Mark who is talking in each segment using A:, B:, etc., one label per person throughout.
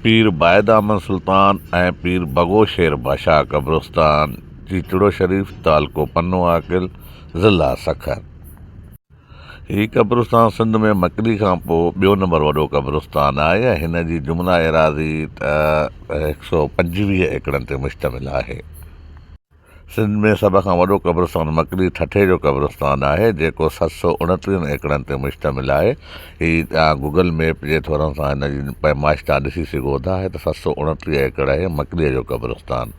A: पीर बायद अहमद सुल्तान ऐं पीर बगो शेर बादशाह क़ब्रस्तान, चीचड़ो शरीफ़, तालको पन्नो आकिल, ज़िला सखर। हीउ क़ब्रस्तान सिंध में मकरी खां पोइ ॿियो नंबर वॾो क़ब्रस्तान आहे ऐं हिन जी जुमिला एराज़ी 125 एकड़नि ते मुश्तमिल आहे। सिंध में सभ खां वॾो क़ब्रस्तान मकरी ठठे जो क़ब्रस्तान आहे, जेको 729 एकड़नि ते मुश्तमिल आहे। हीउ तव्हां गूगल मैप जे थोरनि सां हिन जी पैमाइश तव्हां ॾिसी सघो था। त 729 एकड़ आहे मकरीअ जो क़ब्रस्तान।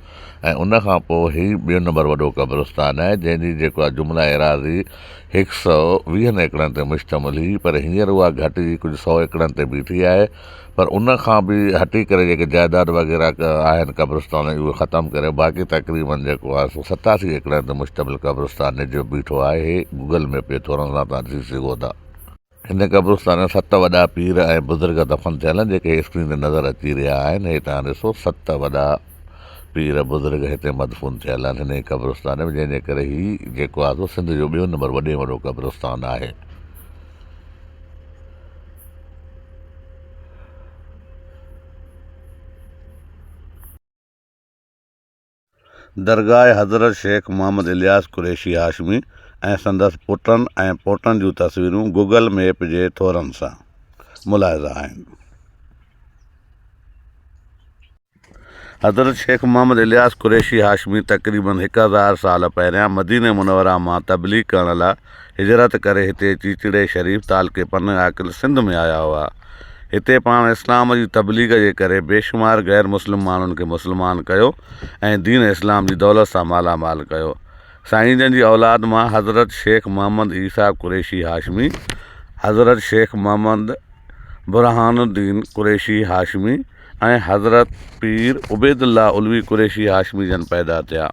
A: ऐं उन खां पोइ हीउ ॿियो नंबर वॾो क़ब्रस्तान आहे, जंहिंजी जेको आहे जुमिला एराज़ी 120 एकड़नि ते मुश्तमिल हुई, पर हींअर उहा घटिजी कुझु 100 एकड़नि ते बीठी आहे। पर उन खां बि हटी करे जेके जाइदाद वग़ैरह आहिनि क़ब्रस्तान जी, उहे ख़तमु करे बाक़ी तक़रीबन जेको आहे 87 एकड़नि ते मुश्तमिल क़ब्रस्तान जो बीठो आहे। हे गूगल मैप जे थोरनि सां तव्हां ॾिसी सघो था। हिन क़ब्रस्तान में 7 वॾा पीर ऐं बुज़ुर्ग दफ़न थियल आहिनि, जेके स्क्रीन ते नज़र अची रहिया आहिनि। हे तव्हां ॾिसो 7 वॾा पीर बुज़ुर्ग हिते मदफ़ून थियल आहिनि हिन क़ब्रस्तान में, जंहिंजे करे हीउ जेको आहे सिंध जो ॿियो नंबर वॾे में वॾो क़ब्रस्तान आहे। दरगाह हज़रत शेख मोहम्मद इलियास कुरैशी हाशमी ऐं संदसि पुटनि ऐं पोटनि जूं तस्वीरूं गूगल मैप जे थोरनि सां मुलाहिज़ा आहिनि। हज़रत शेख मोहम्मद इलियास कुरैशी हाशमी तक़रीबन 1000 साल पहिरियां मदीने मुनव्वरा मां तबलीग करण लाइ हिजरत करे हिते चीचड़े शरीफ़, तालके पन्ने आकिल, सिंध में आया हुआ। हिते पाण इस्लाम जी तबलीग जे करे बेशुमार ग़ैर मुस्लिम माण्हुनि खे मुस्लमान कयो ऐं दीन इस्लाम जी दौलत सां मालामाल कयो। साईं जन जी औलाद मां हज़रत शेख मोहम्मद ईसा कुरैशी हाशमी, हज़रत शेख मोहम्मद बुरहानुद्दीन कुरैशी हाशमी ऐं हज़रत पीर उबैदुल्ला उलवी कुरैशी हाशमी जन पैदा थिया।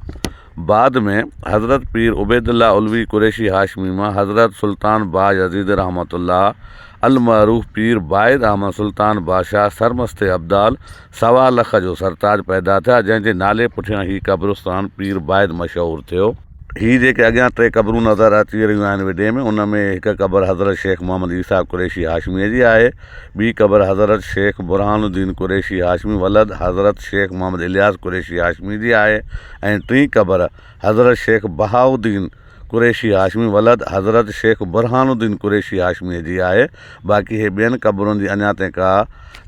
A: बाद में हज़रत पीर उबैदुल्ला उलवी कुरैशी हाशमी मां हज़रत सुल्तान बा यज़ीद रहमतुल्लाह अल मरूफ़ पीर बायद अहमद सुल्तान बादशाह सरमस्ते अब्दाल 1.25 लख जो सरताज पैदा थिया, जंहिंजे नाले पुठियां हीउ क़ब्रस्तान पीर बायद मशहूरु थियो। हीअ जेके अॻियां 3 क़बरूं नज़र अची रहियूं आहिनि विॾे में, उन में हिकु क़बर हज़रत शेख मोहम्मद ईसा कुरैशी हाशमीअ जी आहे, ॿी क़बर हज़रत शेख बुरहानुद्दीन कुरैशी हाशमी वलद हज़रत शेख मोहम्मद इलियास कुरैशी हाशमी जी आहे, ऐं टीं क़बर हज़रत शेख बहाउद्दीन कुरैशी हाशमी वलद हज़रत शेख बुरहानुद्दीन कुरैशी हाशमीअ जी आहे। बाक़ी हे ॿियनि क़बरुनि जी अञा ताईं का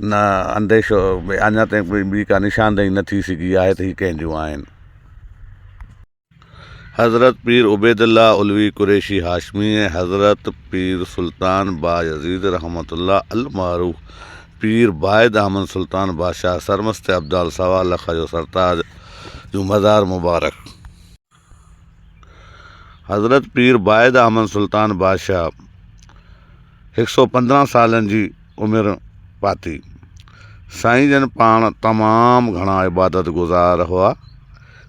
A: न अंदेशो, अञा ताईं ॿी का निशानदेही न थी सघी आहे त हीअ कंहिंजूं आहिनि। हज़रत पीर उबैदुल्ला उलवी कुरैशी हाशमी ऐं हज़रत पीर सुल्तान बा यज़ीद रहमतुल्लाह अल मरूफ़ पीर बायद अहमद सुल्तान बादशाह सरमस्ते अब्दाल 1.25 लख जो सरताज जूं मज़ार मुबारक। हज़रत पीर बायद अहमद सुल्तान बादशाह 115 सालनि जी उमिरि पाती। साईं जन पाण तमामु घणा इबादत गुज़ार हुआ।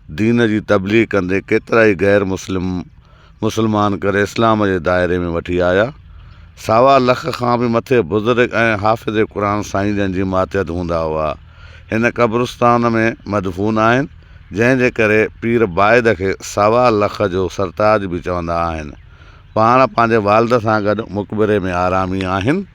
A: दीन जी तबलीग कंदे केतिरा ई ग़ैर मुस्लमान करे इस्लाम जे दायरे में वठी आया। 1.25 लख खां बि मथे बुज़ुर्ग ऐं हाफ़िज़ क़ुरान साईं जन जी मातियत हूंदा हुआ। हिन क़ब्रस्तान में मदफ़ून आहिनि, जंहिंजे करे पीर बायद खे 1.25 लख जो सरताज बि चवंदा आहिनि। पाण पंहिंजे वालिद सां गॾु मुक़बरे में आरामी आहिनि।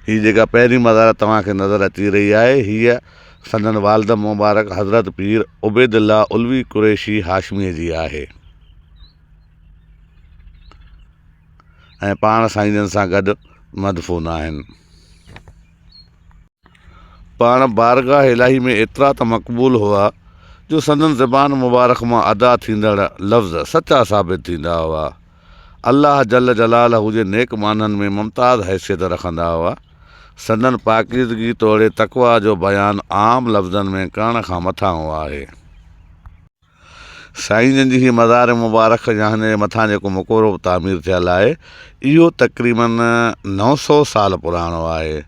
A: हीअ जेका पहिरीं मज़ार तव्हांखे नज़र अची रही आहे, हीअ संदन वालिद मुबारक हज़रत पीर उबैदुल्ला उलवी कुरैशी हाशमीअ जी आहे ऐं पाण साईं जन सां गॾु मदफ़ून आहिनि। पाण बारगाह इलाही में एतिरा त मक़बूल हुआ जो संदन ज़बान मुबारक मां अदा थींदड़ लफ़्ज़ सचा साबित थींदा हुआ। अल्लाह जल जलालहू जे नेक माननि में मुमताज़ हैसियत रखंदा हुआ। संदन पाकीज़गी तोड़े तक़वा जो बयानु आम लफ़्ज़नि में करण खां मथां आहे। साईं जन जी हीअ मज़ार मुबारक या हिन जे मथां जेको मक़बरो तामीर थियल आहे, इहो तक़रीबन 900 साल पुराणो आहे।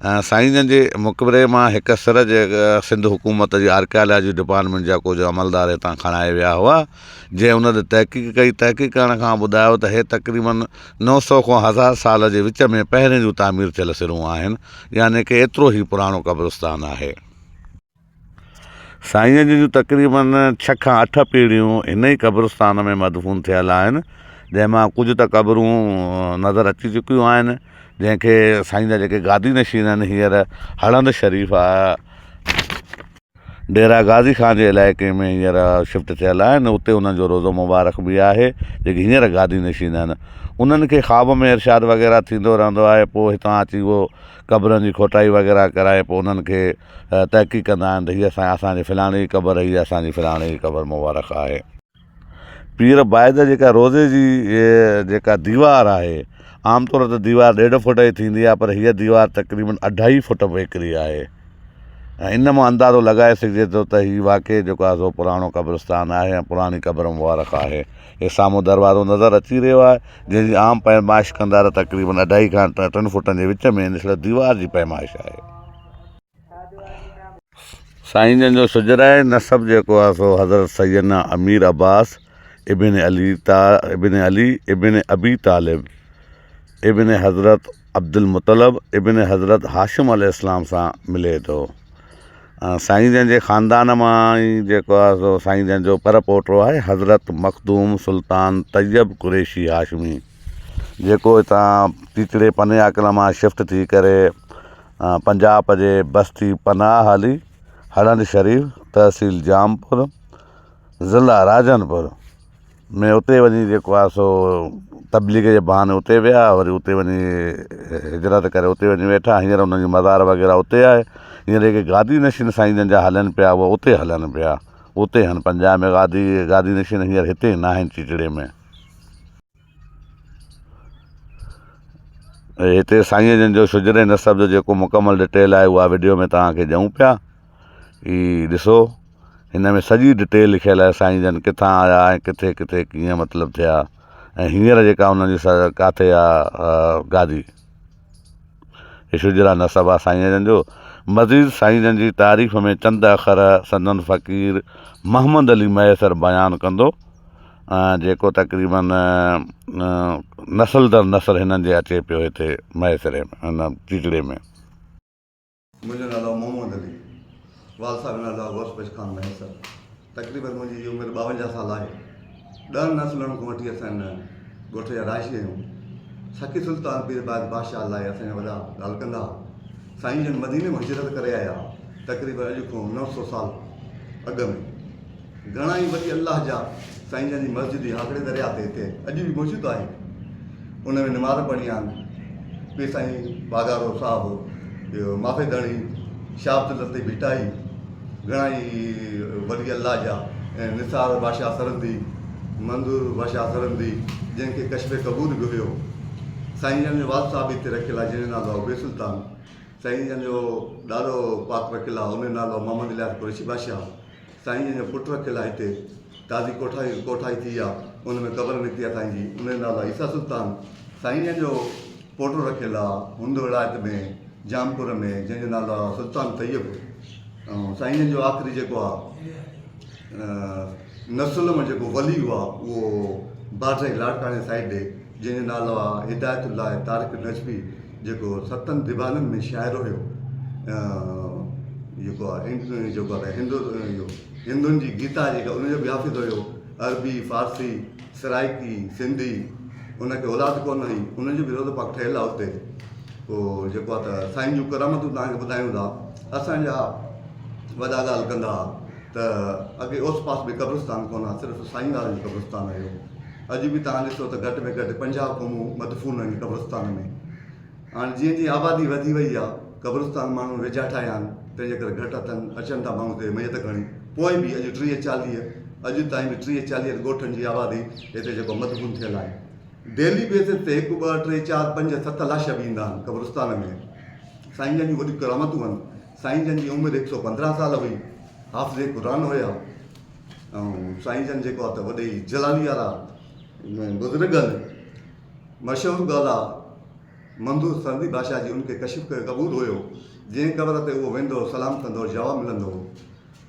A: साईं जन जे मक़बरे मां हिकु सिर जे सिंध हुकूमत जी आर्कियालॉजी डिपार्टमेंट जा कुझु अमलदार हितां खणाए विया हुआ, जंहिं हुन ते तहक़ीक़ कई। तहक़ीक़ करण खां ॿुधायो त हे तक़रीबन 900 खां 1000 साल जे विच में पहिरें जूं तामीर थियल सिरूं आहिनि, यानी कि एतिरो ई पुराणो क़ब्रस्तान आहे। साईं जन जूं तक़रीबन 6 खां 8 पीढ़ियूं हिन ई क़ब्रस्तान में मदफ़ून थियल आहिनि, जंहिंमां कुझु त क़बरूं नज़र अची चुकियूं आहिनि, जंहिंखे साईं जा जेके गादी नशीन आहिनि हींअर हड़ंद शरीफ़ आहे डेरा गाज़ी ख़ान जे इलाइक़े में हींअर शिफ्ट थियल आहिनि, उते उन्हनि जो रोज़ो मुबारक बि आहे जेके हींअर गादी नशीन आहिनि। उन्हनि खे ख़्वाब में इरशाद वग़ैरह थींदो रहंदो आहे, पोइ हितां अची उहो क़बरनि जी खोटाई वग़ैरह कराए पोइ उन्हनि खे तहक़ीक़ कंदा आहिनि त हीअ असांजी फलाणी क़बर, हीअ असांजी फलाणी क़बर मुबारक आहे। पीर बाइद जेका रोज़े जी जेका दीवार आहे, आमतौर ते दीवार 1.5 फुट जी थींदी आहे, पर हीअ दीवार तक़रीबन 2.5 फुट वेकिरी आहे। ऐं इन मां अंदाज़ो लॻाए सघिजे थो त हीउ वाक़ई जेको आहे सो पुराणो क़ब्रिस्तान आहे ऐं पुराणी क़बर मुबारक आहे। हे साम्हूं दरवाज़ो नज़र अची रहियो आहे, जंहिंजी आम पैमाइश कंदा त तक़रीबन 2.5 खां 3 फुटनि जे विच में इन दीवार जी पैमाइश आहे। साईं जन जो सुजराए नसब जेको आहे सो हज़रत सैयदना अमीर अब्बास इब्न अली इब्न अबी तालिब इब्न हज़रत अब्दुल मुतलब इब्न हज़रत हाशिम अलैहिस्सलाम सां मिले थो। साईं जन जे ख़ानदान मां ई जेको आहे सो साईं जन जो पर पोटो आहे हज़रत मखदूम सुल्तान तैयब कुरैशी हाशमी, जेको हितां टीचड़े पनाहकल मां शिफ्ट थी करे पंजाब जे बस्ती पनाह हली हड़ंद शरीफ़ तहसील जामपुर ज़िला राजनपुर में उते वञी जेको आहे सो तबलीग जे बहाने उते विया, वरी उते वञी हिजरत करे उते वञी वेठा। हींअर उन्हनि जी मज़ार वग़ैरह उते आहे। हींअर जेके गादी नशीन साईं जन जा हलनि पिया उहे उते हलनि पिया, उते आहिनि पंजाब में गादी नशीन हींअर हिते न आहिनि टीचड़े में। हिते साईं जन जो शुजरे नसब जो जेको मुकमल डिटेल आहे उहा वीडियो में तव्हांखे ॾियूं पिया। ही ॾिसो, हिन में सॼी डिटेल लिखियल आहे, साईं जन किथां आया ऐं किथे किथे कीअं मतिलबु थिया ऐं हींअर जेका उन्हनि जी किथे आहे गादी। हे शुजरा नसब आहे साईं जन जो। मज़ीद साईं जन जी तारीफ़ में चंद अख़र संदन फ़क़ीर मोहम्मद अली मैसर बयानु कंदो, जेको तक़रीबन नसल दर नसल हिननि जे अचे पियो हिते मैसरे में हिन टीचड़े में।
B: मुंहिंजो नालो मोहम्मद अली, वाल साहिब जो नालो गौसपेश ख़ान मैसर। तक़रीबन मुंहिंजी उमिरि 52 साल आहे। 10 नसलुनि खां वठी असां ॻोठ जा राइशी आहियूं। सखी सुल्तान पीर बाद बादशाह लाइ असांजा वॾा ॻाल्हि कंदा। साईं जन मदीने में हिजरत करे आया तक़रीबन अॼु खां 900 साल अॻु में। घणा ई वॾी अलाह जा साईं जन जी मस्जिद हाकड़े दरिया ते हिते अॼु बि मौजूदु आहे। उन में नमाज़ पढ़ी आहिनि। पीर साईं बागारो साहिबु, ॿियो माफ़ेदणी, शाह अब्दुल लतीफ़ भिटाई, घणा ई वॾी अलाह जा ऐं निसार बादशाह सरंदी, मंदूर बादशाह सरंदी, जंहिंखे कशबे कबूल बि हुयो। साईं जन जो वाल साहिबु हिते रखियलु आहे, जंहिंजो नालो आहे बे सुल्तान। साईं जन जो ॾाढो पाक रखियलु आहे, उन जो नालो मोहम्मद इलियास कुरैशी बादशाह। साईं जन जो पुटु रखियलु आहे हिते, ताज़ी कोठाई थी आहे, उन में क़बर निकिती आहे साईं जी, उन जो नालो आहे ईसा सुल्तान। साईं जन जो पोटो रखियलु आहे हुंद विलायत में जामपुर में, जंहिंजो नालो आहे सुल्तान तैयब। ऐं साईं जन जो आख़िरी जेको आहे नसुल में जेको वली हुआ उहो बाडर लाड़काणे साइड ॾे, जंहिंजो नालो आहे हिदायतुल्लाह तारिक नजबी, जेको 7 दीवाननि में शाइर हुयो। जेको आहे हिंदुनि जी गीता जेका उनजो बि हाफ़िज़ हुयो। अरबी, फारसी, सराइकी, सिंधी। उनखे औलाद कोन हुई, उनजो बि रोज़ो पाक ठहियलु आहे उते। पोइ जेको आहे त साईं जूं करामतूं तव्हांखे ॿुधायूं था। असांजा वॾा ॻाल्हि कंदा त अॻे ओस पास बि क़ब्रिस्तान कोन आहे, सिर्फ़ु साईं वारनि जो क़ब्रिस्तान हुयो। अॼु बि तव्हां ॾिसो त घटि में घटि 50 क़ौमूं मदफ़ून आहिनि क़ब्रिस्तान में। हाणे जीअं जीअं आबादी वधी वई आहे, क़ब्रिस्तान माण्हू वेझा ठाहिया आहिनि, तंहिंजे करे घटि अचनि था माण्हू हिते मयत खणी। पोइ बि अॼु 30-40 अॼु ताईं बि 30-40 ॻोठनि जी आबादी हिते जेको मदफ़ून थियल आहे। डेली बेसिस ते 1, 2, 3, 4, 5, 7 लाश बि ईंदा आहिनि क़ब्रिस्तान में। साईं जन जूं वॾियूं करामतूं आहिनि। साईं जन जी उमिरि 115 साल हुई, हाफ़िज़े क़ुरान हुया। ऐं साईं जन जेको आहे त वॾे जलाली वारा बुज़ुर्ग आहिनि। मशहूरु ॻाल्हि आहे, मंदूर सरंदी बादशाह जी उनखे कशिफ क़बूल हुयो। जंहिं क़बर ते उहो वेंदो सलाम कंदो, जवाबु मिलंदो।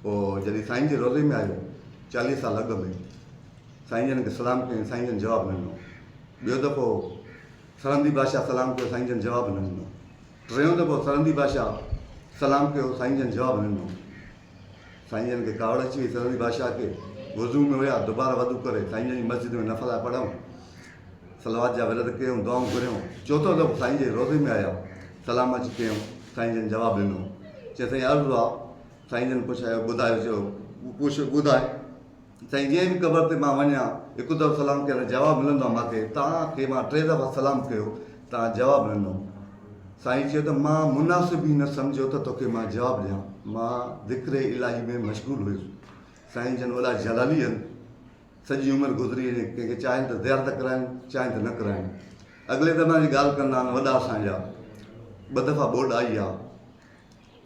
B: पोइ जॾहिं साईं जे रोज़े में आयो 40 साल अॻु में, साईं जन खे सलाम कयईं, साईं जन जवाबु न ॾिनो। ॿियो दफ़ो सरंदी बादशाह सलाम कयो, साईं जन जवाबु न ॾिनो। टियों दफ़ो सरंदी बादशाह सलाम कयो, साईं जन जवाबु न ॾिनो। साईं जन खे कावड़ अची वई सरंदी बादशाह खे। वज़ू में हुया, दुबारा वज़ू करे साईं जन जी मस्जिद में नफ़ला पढ़ूं। सलवात जा विरत कयूं, दुआऊं घुरियूं। चोथों दफ़ो साईं जे रोज़े में आया, सलाम अची कयूं, साईं जन जवाबु ॾिनो। चई साईं अर्ज़ु आहे। साईं जन पुछायो, ॿुधायो, चयो ॿुधाए। साईं जीअं बि क़बर ते मां वञा, हिकु दफ़ो सलाम करण जवाबु मिलंदो आहे मूंखे, तव्हांखे मां 3 दफ़ा सलाम कयो, तव्हां जवाबु ॾिनो। साईं चयो त मां मुनासिब ई न सम्झो त तोखे मां जवाबु ॾियां, मां ज़िक्र इलाही में मशगूलु हुयुसि। साईं जन वॾा जलाली आहिनि, सॼी उमिरि गुज़री वञे, कंहिंखे चाहिनि त ज़ियारत कराइनि, चाहिनि त न कराइनि। अॻिले ज़माने जी ॻाल्हि कंदा आहिनि वॾा असांजा, 2 दफ़ा बोर्ड आई आहे।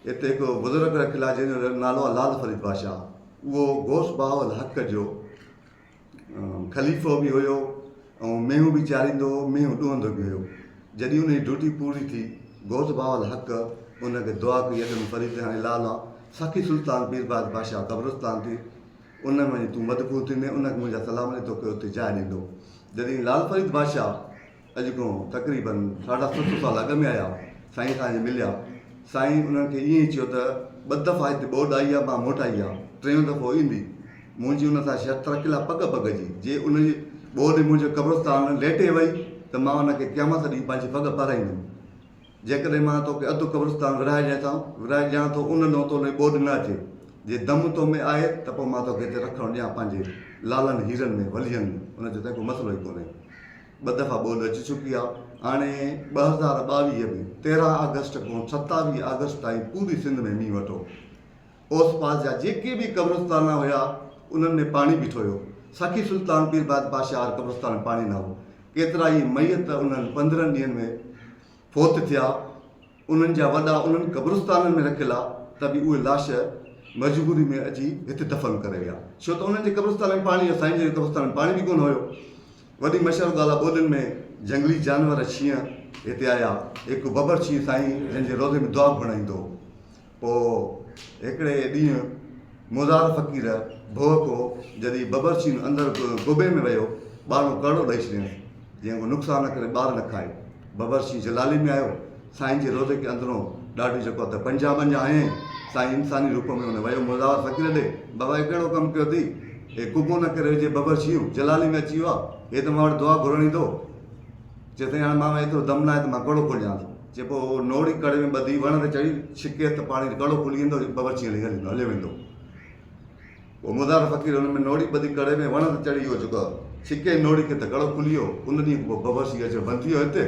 B: हिते हिकु बुज़ुर्ग रखियलु आहे जंहिंजो नालो आहे लाल फरीद बादशाह। उहो गोश बावल हक़ जो ख़लीफ़ो बि हुयो ऐं मेहूं बि चाढ़ींदो हो, मेहूं ॾुहंदो बि हुयो। जॾहिं उनजी ड्यूटी पूरी थी, गोश बावल हक़ उनखे दुआ कई, अॻिमें फरीद हाणे लाल आहे, सखी सुल्तान पीरबाज बादशाह क़ब्रस्तान थी, उन में तूं मदफून थींदे, उनखे मुंहिंजा सलाम ॾे, तोखे उते जाइ ॾींदो। जॾहिं लाल फरीद बादशाह अॼु खां तक़रीबन 750 साल अॻु में आया, साईं सां मिलिया, साईं उन्हनि खे ईअं ई चयो त 2 दफ़ा हिते बोर्ड आई आहे, मां मोटाई आहे, 3 दफ़ो ईंदी। मुंहिंजी उन सां शर्त रखियलु आहे पग जी, जे उनजी बोर्ड मुंहिंजो क़ब्रस्तान लेटे वई त मां उनखे क़यामत ॾींहुं पंहिंजी पग पाराईंदुमि। जेकॾहिं मां तोखे अधु क़ब्रस्तान विराए ॾियां थो, उन ॾों तो बोर्ड न अचे, जे दम तो में आहे त पोइ मां तोखे हिते रखणु ॾियां पंहिंजे लालनि हीरनि में, वलियनि में, उनजो त को मसइलो ई कोन्हे। 2 दफ़ा बोर्ड अची चुकी आहे। हाणे 2022 में 13 अगस्त खां 27 अगस्त ताईं पूरी सिंध में मींहुं वठो। ओस पास जा जेके बि क़ब्रस्तान हुया उन्हनि में पाणी बीठो हुयो। सखी सुल्तान पीरबाज बादशाह क़ब्रस्तान में पाणी न हो। केतिरा ई मैयत उन्हनि 15 ॾींहंनि में फोत थिया, उन्हनि जा वॾा उन्हनि क़ब्रस्ताननि में रखियलु आहे, त बि उहे लाश मजबूरी में अची हिते दफ़न करे विया, छो त उन्हनि जे क़ब्रस्तान में पाणी, साईं जे क़ब्रस्तान में पाणी बि कोन हुयो। वॾी मशहूरु ॻाल्हि आहे, ॿोॾियुनि में जंगली जानवर शींहं हिते आया, हिकु बबर शींहं साईं जंहिंजे रोज़े में दुआ घुराईंदो। पोइ हिकिड़े ॾींहुं मुज़ार फ़क़ीर भोको जॾहिं बबर शींहं अंदरि गोबे में वियो, ॿारु कड़ो ॾेई छॾियईं, जीअं को नुक़सानु न करे ॿार न खाए। बबर शींहं जलाली में आयो, साईं जे रोज़े खे अंदरों ॾाढी जेको आहे त पंजा आहे, साईं इंसानी रूप में हुन वियो मुज़ार फ़क़ीर ॾे, बाबा हे कहिड़ो कमु कयो अथई, हे कुबो न करे विझे, बबर शींहं जलाली में अची वियो आहे, हे त मां वटि दुआ घुरण ईंदो। चए थी हाणे मां एतिरो दम न आहे त मां कड़ो खोलियां। चए पोइ नोड़ी कड़े में ॿधी वण ते चढ़ी छिके त पाणी कड़ो खुली वेंदो, बबर शींहं हली वेंदो। पोइ मुज़ार फ़क़ीर हुन में नोड़ी ॿधी कड़े में वण ते चढ़ी वियो, जेको छिके नोड़ी खे त कड़ो खुली वियो। उन ॾींहुं पोइ बबर शींहं अचो बंदि थी वियो हिते।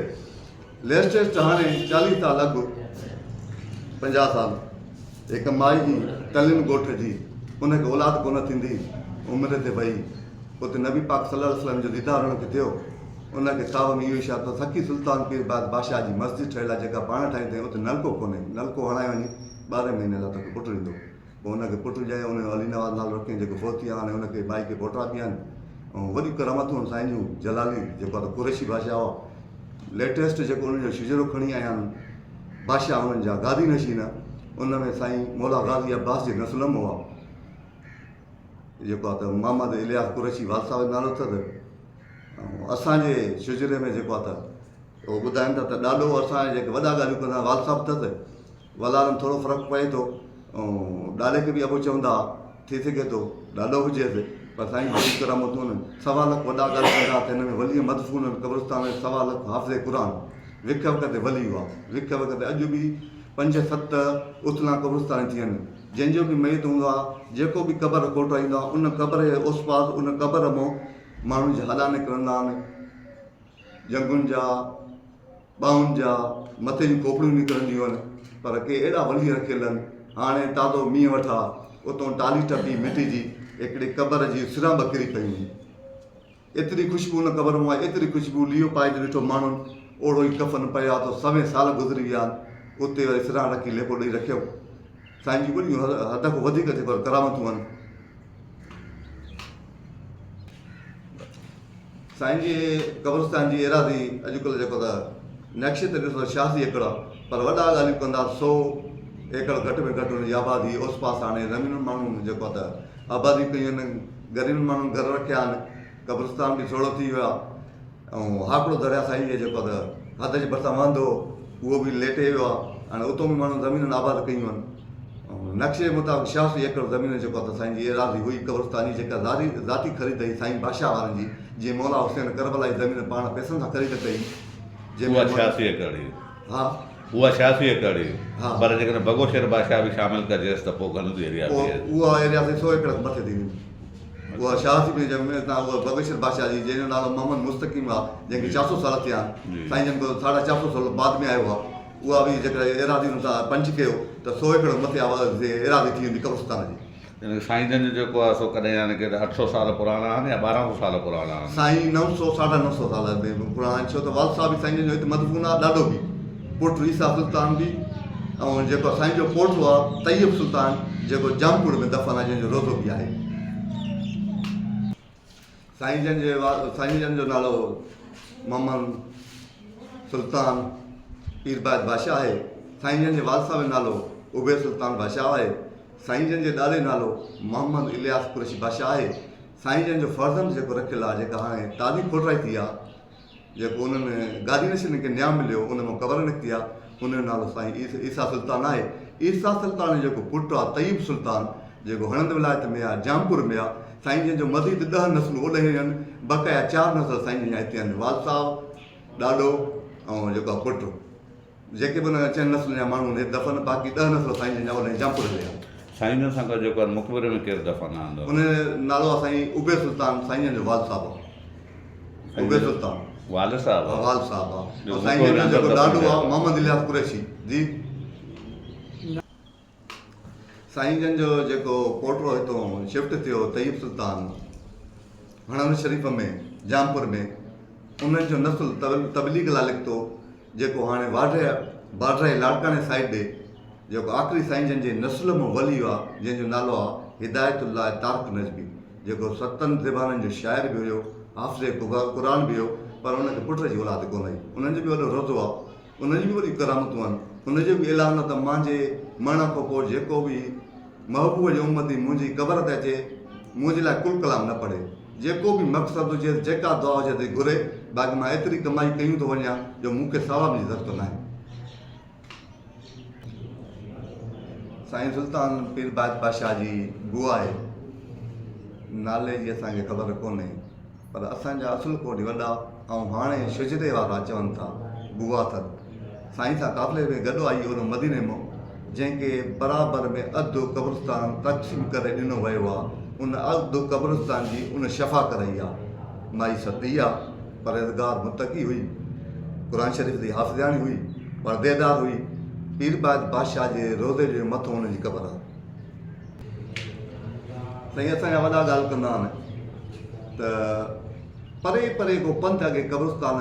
B: लेटेस्ट हाणे 40 साल अॻु 50 साल हिकु माई जी तलिन ॻोठ जी, उनखे औलाद कोन थींदी, उमिरि ते भई उते नबी पाक सल्लल्लाहु अलैहि वसल्लम जो दीदार हुनखे थियो। उनखे ख़्वाब में इहो इशारो त सखी सुल्तान पीरबाज बादशाह जी मस्जिद ठहियलु आहे, जेका पाण ठाही अथईं, उते नलको कोन्हे, नलको हणाए वञी 12 महीने लाइ तोखे पुटु ॾींदो। पोइ हुनखे पुटु ॼाए, उन अली नवाज़ नालो रखियईं, जेको फोती आहे। हाणे हुनखे माई खे पोटा बि आहिनि ऐं वॾियूं करामतूं आहिनि साईं जूं। जलाली जेको आहे त कुरैशी बादशाह हुआ, लेटेस्ट जेको उनजो शिजरो खणी आया आहिनि बादशाह उन्हनि जा गादी नशीन, उन में साईं मौला गाज़ी अब्बास जे नसलम हुआ, जेको आहे त मोहम्मद इलियास कुरैशी वालसा जो नालो अथसि। ऐं असांजे शिजरे में जेको आहे त उहो ॿुधाइनि था त ॾाढो असांजे जेके वॾा ॻाल्हियूं कंदा वालसा बि अथसि, वलारनि थोरो फ़र्क़ु पए थो, ऐं ॾाॾे खे बि अबो चवंदा, थी सघे थो ॾाढो हुजेसि, पर साईं वॾी करामतूं आहिनि। 1.25 लाख वॾा ॻाल्हि कंदा त हिन में वली मदफ़ून क़ब्रस्तान में 1.25 लाख हाफ़िज़े क़ुर, विख वक़्त ते वली हुआ, विख वक़्त ते अॼु बि 5-7 उथला क़ब्रस्तान थी आहिनि। जंहिंजो बि मैत हूंदो आहे, जेको बि क़बर कोटाईंदो आहे, उन क़बर जे ओस पास उन क़बर मां माण्हुनि जा हॾा निकिरंदा आहिनि, जंगुनि जा, ॿाहुनि जा, मथे जूं खोपड़ियूं निकिरंदियूं आहिनि। पर के अहिड़ा वली रखियल आहिनि। हाणे ताज़ो मींहुं वठा, उतां टाली टपी मिटी जी हिकिड़ी क़बर जी सिरां बकिरी पयूं, एतिरी ख़ुशबू हुन क़बर मां आहे, एतिरी ख़ुशबू, लियो पाए ॾिठो माण्हुनि, ओड़ो ई कफ़न पियो आहे, त 100 साल गुज़री विया आहिनि, उते वरी सिरां रखी लेपो ॾेई रखियो। साईं जी वॾियूं हद खां वधीक जेको करामतूं आहिनि। साईं जी क़ब्रस्तान जी एराज़ी अॼुकल्ह जेको त नक्शे ते ॾिसो 86 एकड़ आहे, पर वॾा ॻाल्हियूं कंदा 100 एकड़ घटि में घटि हुनजी आबादी। ओस पास हाणे ज़मीनुनि माण्हुनि जेको आहे त आबादी कयूं आहिनि, ग़रीब माण्हुनि घर रखिया आहिनि, क़ब्रस्तान बि थोरो थी वियो आहे। ऐं हाकड़ो दरिया साईं जे जेको त हद जे भरिसां वहंदो, उहो बि लेटे वियो आहे। हाणे उतां बि माण्हुनि ज़मीनुनि आबाद कयूं आहिनि। ऐं नक्शे मुताबिक़ 86 एकड़ ज़मीन जेको आहे साईं जी एराज़ी हुई क़ब्रस्तान जी, जेका ज़ाती ख़रीद हुई साईं बादशाह वारनि जी, जीअं मौला हुसैन करबला जी ज़मीन पाण पैसनि सां ख़रीद कई,
A: उहा 86 एकड़ हुई।
B: हा
A: उहा 86 एकड़ हुई,
B: हा।
A: पर जेकॾहिं बगोशेर बादशाह बि शामिल कजेसि त पोइ घणो एरिया
B: उहा एरिया ते 100 एकड़ मथे थी वेंदी। उहा 86 में जंहिंमें तव्हां उहा बगेश्वर बादशाह जी, जंहिंजो नालो मोहम्मद मुस्तक़ीम आहे, जंहिंखे 400 साल थिया आहिनि, साईं जन को 450 साल बाद में आयो आहे, उहा बि जेकॾहिं एराज़ी हुन सां पंच कयो त 100 एकड़ मथे एराज़ी थी वेंदी क़ब्रस्तान जी।
A: यानी साईं जन जो जेको आहे सो कॾहिं यानी कि 800 साल पुराणा आहिनि या 1200 साल पुराणा आहिनि?
B: साईं 900 950 साल में पुराणा, छो त वाल साहब बि साईं जन जो हिते मदफून आहे ॾाढो बि, पुटु ईसा सुल्तान बि, ऐं जेको साईं जो पोटो आहे तैयब सुल्तान, जेको जामपुर में दफ़न आहे, जंहिंजो रोज़ो बि आहे। साईं जन जो नालो मोहम्मद सुल्तान पीरबाद बादशाह आहे। साईं जन जे वाल साहब जो नालो उबैद सुल्तान बादशाह आहे। साईं जन जे ॾाॾे नालो मोहम्मद इलियास कुरैशी बादशाह आहे। साईं जन जो फर्ज़ंद जेको रखियलु आहे, जेका हाणे ताज़ी खोटाई थी आहे, जेको उन्हनि गादी नशीन खे न्याम मिलियो, उन मां क़बर निकिती आहे, उनजो नालो साईं ईसा सुल्तान आहे। ईसा सुल्तान जो जेको पुटु आहे तैयब सुल्तान, जेको हणंद विलायत में आहे, जामपुर में आहे, साईं जन जो मज़ीद 10 नस्लूं ओॾे आहिनि, बक़ाया 4 नस्ल साईं जन जा हिते आहिनि, वाल साहब, ॾाॾो ऐं जेको आहे पुटु, जेके बि उन 4 नस्ल जा माण्हू आहिनि दफ़न, बाक़ी 10 नस्ल साईं जन जा ओॾे जामपुर में आहे।
A: साईं जन सां गॾु जेको आहे मुक़बरे में केरु दफ़न आहे?
B: उन नालो आहे साईं उबैद सुल्तान, साईं जन जो वाल साहब आहे, उबैद सुल्तान
A: वाल साहब आहे।
B: वाल साहब आहे। साईं जन जो जेको ॾाॾो आहे मोहम्मद इलियास कुरैशी जी। साईं जन जो जेको पोटो हितां शिफ्ट थियो तैयब सुल्तान हणंद शरीफ़ में, जामपुर में, उन्हनि जो नस्ल तबलीग लाइ निकितो, जेको हाणे बाड्रे लाड़काने साइड ॾे, जेको आख़िरी साईं जन जे नस्ल में वली आहे, जंहिंजो नालो आहे हिदायतुल्लाह तारक नजबी, जेको 7 ज़बाननि जो शाइर बि हुयो, हाफ़िज़े क़ुरान बि हुयो, पर उनखे पुट जी औलाद कोन हुई। उन्हनि जो बि वॾो रोज़ो आहे, उन्हनि जी बि वॾी करामतूं आहिनि। उनजो बि ऐलान त मुंहिंजे मरण खां पोइ जेको बि महबूब जी उम्मती मुंहिंजी क़बर ते अचे, मुंहिंजे लाइ कुल कलाम न पढ़े, जेको बि मक़सदु हुजे, जेका दुआ हुजे त घुरे, बाक़ी मां एतिरी कमाई कयूं थो वञा जो मूंखे सवाब जी ज़रूरत न आहे। साईं सुल्तान पीरबाद बादशाह जी बुआ आहे, नाले जी असांखे ख़बर कोन्हे, पर असांजा असुल कोट वॾा ऐं हाणे शुजरे वारा चवनि था बुआ अथनि। साईं सां काफ़िले में गॾु आई उन मदीने मां, जंहिंखे बराबरि में अधु क़ब्रस्तान तक़सीम करे ॾिनो वियो आहे। उन अधु क़ब्रस्तान जी उन शफ़ा कराई आहे। माई सती आहे, परहेज़गार मुतक़ी हुई, क़ुरान शरीफ़ जी हाफ़िज़ानी हुई, परदेदार हुई। पीरबाद बादशाह जे रोज़े जे मथां हुन जी क़बर आहे। साईं असांजा वॾा ॻाल्हि कंदा आहिनि त परे परे को पंथ अॻे क़ब्रस्तान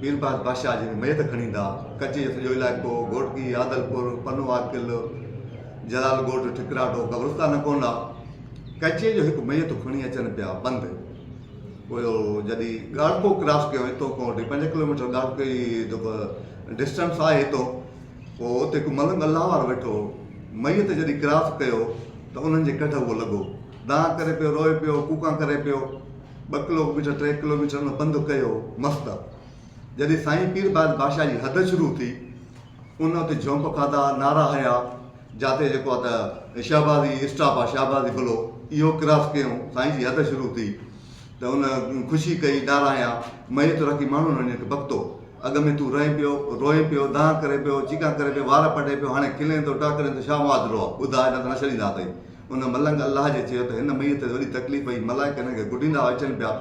B: पीरबाद बादशाह जी मैत खणी ईंदा। कच्छ जो सॼो इलाइक़ो, घोटकी, आदलपुर, पनवा किलो, जलालगोट, ठिकराटो, क़ब्रस्तान कोन आहे। कच्छ जो हिकु मैत खणी अचनि पिया पंधु। पोइ जॾहिं ॻाढ़को क्रॉस कयो, हितां खां 5 किलोमीटर ॻाढ़के जेको डिस्टेंस आहे हितां, पोइ उते हिकु मलंग अलाह वारो वेठो, मैत जॾहिं क्रॉस कयो त उन्हनि जे कढ उहो लॻो, दांह करे पियो, रोए पियो, कूका करे पियो। 2 किलोमीटर 3 किलोमीटर उन पंधु कयो मस्तु। जॾहिं साईं पीरबाद बादशाह जी हद शुरू थी, उन उते झोंक खाधा, नारा हया, जिते जेको आहे त शहबाज़ी स्टॉप आहे, शहबाज़ी बुलो, इहो क्रॉस कयूं, साईं जी हद शुरू थी त उन ख़ुशी कई, नारा हया, मैत रखी माण्हुनि हुनखे बख़्तो, अॻ में तूं रहे पियो, रोए पियो, दांह करे पियो, चीका करे पियो, वार पटे पियो, हाणे खिले थो, टाकरे थो, छा मुआदरो आहे, ॿुधाए, न त न छॾींदा अथई। उन मलंग अलाह जे चयो त हिन मैत ते वॾी तकलीफ़ पई, मलाइक हिनखे गुॾींदा अचनि पिया।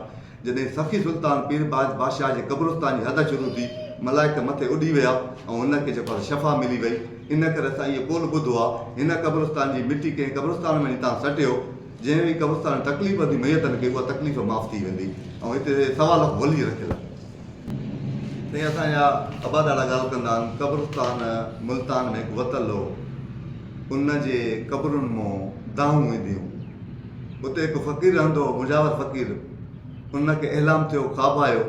B: जॾहिं सखी सुल्तान पीरबाद बादशाह जे क़ब्रस्तान जी हद शुरू थी, मलाइक मथे उॾी विया ऐं हुनखे जेको आहे शफ़ा मिली वई। इन करे असां इहो कोन ॿुधो आहे हिन क़ब्रस्तान जी मिटी कंहिं क़ब्रस्तान में तव्हां सटियो, जंहिं बि क़ब्रस्तान तकलीफ़ थी मैतनि खे, उहा तकलीफ़ माफ़ थी वेंदी। ऐं हिते 1.25 लख वली रखियल आहे। त असांजा अबा ॾाढा ॻाल्हि कंदा आहिनि, क़ब्रस्तान मुल्तान में हिकु वतल हो, उन जे क़बरुनि मां दाहूं ईंदियूं। उते हिकु फ़क़ीर रहंदो हो, मुजावर फ़क़ीर, उनखे एलाम थियो, ख़्वाबु आयो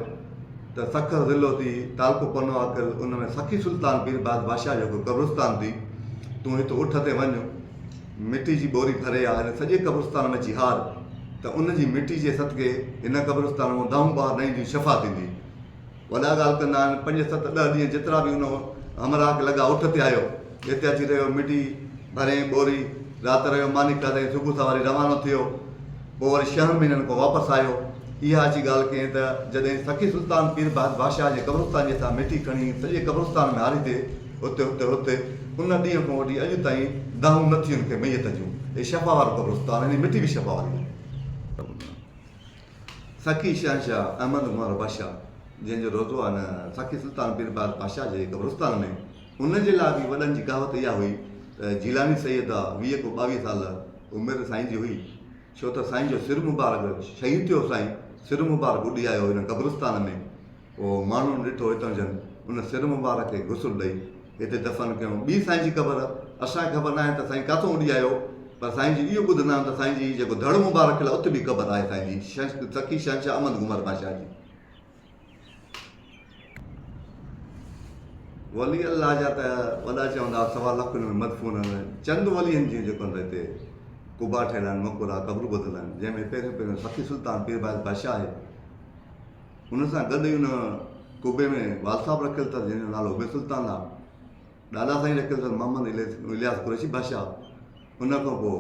B: त सखर ज़िलो थी, तालको पनो आकल, उन में सखी सुल्तान पीरबाद बादशाह जो क़ब्रस्तान थी, तूं हिते उठ ते वञ, मिटी जी बोरी भरे आहे, हिन सॼे क़ब्रस्तान में अची हार, त उन जी मिटी जे सदके हिन क़ब्रस्तान मां दाहूं ॿाहिरि न ईंदियूं, शफ़ा थींदी। वॾा ॻाल्हि कंदा आहिनि, 5, 7, 10 ॾींहं जेतिरा बि उन हमरा खे लॻा, उठ ते आयो, हिते अची रहियो, मिटी भरे बोरी, राति रहियो मानिक ते सुबुह सवारी रवानो थियो पोइ वरी 6 महीननि खां वापसि आयो। इहा अची ॻाल्हि कयईं त जॾहिं सखी सुल्तान पीर बादशाह जे क़ब्रस्तान जे सां मिटी खणी सॼे क़ब्रस्तान में हारी थिए हुते उन ॾींहं खां वठी अॼु ताईं दाहूं न थियूं खे मैयत जूं। हे शफ़ा वारो क़ब्रस्तान आहे, मिटी बि शफ़ा वारी आहे। सखी शहंशाह अहमद उमर बादशाह जंहिंजो रोज़ो आहे न सखी सुल्तान पीर बादशाह जे क़ब्रस्तान में, उनजे लाइ बि वॾनि जी कहावत इहा हुई त जीलानी सैयद आहे 20 खां 22 साल उमिरि साईं जी हुई, छो त साईं जो सिर मुबारक शहीद थियो। साईं सिर मुबारक उॾी आयो हिन क़ब्रस्तान में। पोइ माण्हुनि ॾिठो हितां जन उन सिर मुबारक खे गुसुल ॾेई हिते दफ़न कयूं। ॿी साईं जी क़बर असांखे ख़बर न आहे त साईं किथां उॾी आयो, पर साईं जी इहो ॿुधंदा आहियूं त साईं जी जेको धड़ मुबारक आहे उते बि क़बर आहे साईं जी सखी शहंशाह अहमद उमर बादशाह जी। वली अल्लाह जा त वॾा चवंदा 1.25 लख मदफून आहिनि। चंद वलियनि जी जेको हिते कुबा ठहियल आहिनि, मक़बरा क़बरूं ॿुधल आहिनि, जंहिंमें पहिरियों सखी सुल्तान पीर बादशाह आहे। हुन सां गॾु ई हुन कुबे में वालसाब रखियलु अथसि जंहिंजो नालो उबे सुल्तान आहे। ॾाॾा साईं रखियलु अथसि मोहम्मद इलियास कुरैशी बादशाह। हुन खां पोइ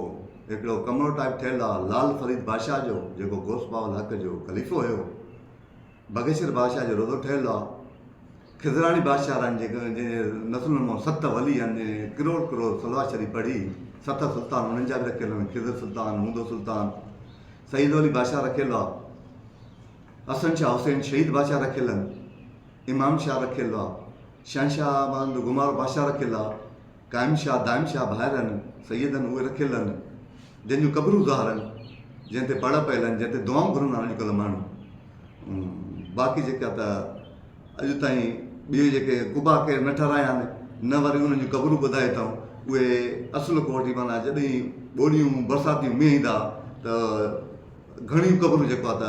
B: हिकिड़ो कमरो टाइप ठहियलु आहे लाल फरीद बादशाह जो, जेको गोस बावल हक़ जो ख़लीफ़ो हुयो। बगेश्वर बादशाह जो रोज़ो ठहियलु आहे। खिज़रानी बादशाह आहिनि जंहिंजे नसुलनि मां 7 वली आहिनि, किरोड़ सलवार शरीफ़ पढ़ी 7 सुल्तान उन्हनि जा बि रखियलु आहिनि। खिज़र सुल्तान, मूदो सुल्तान, सईद अली बादशाह रखियलु आहे। हसन शाह हुसैन शहीद बादशाह रखियलु आहिनि। इमाम शाह रखियलु आहे। शहंशाह महमद गुमार बादशाह रखियलु आहे। क़ाइम शाह दाइम शाह ॿाहिरि आहिनि, सैयद आहिनि, उहे रखियलु आहिनि जंहिंजूं क़बरूं ज़ाहिर आहिनि, जंहिं ते पढ़ पियल आहिनि, जंहिं ते दुआऊं घुरंदा आहिनि अॼुकल्ह माण्हू। बाक़ी जेका त अॼु ताईं ॿिए जेके कुबा केरु न ठहिराया आहिनि, न वरी उन्हनि जूं क़बरूं ॿुधाए अथऊं, उहे असुल खां वठी माना जॾहिं ॿोॾियूं बरसातियूं मींहुं ईंदा त घणियूं क़बरूं जेको आहे त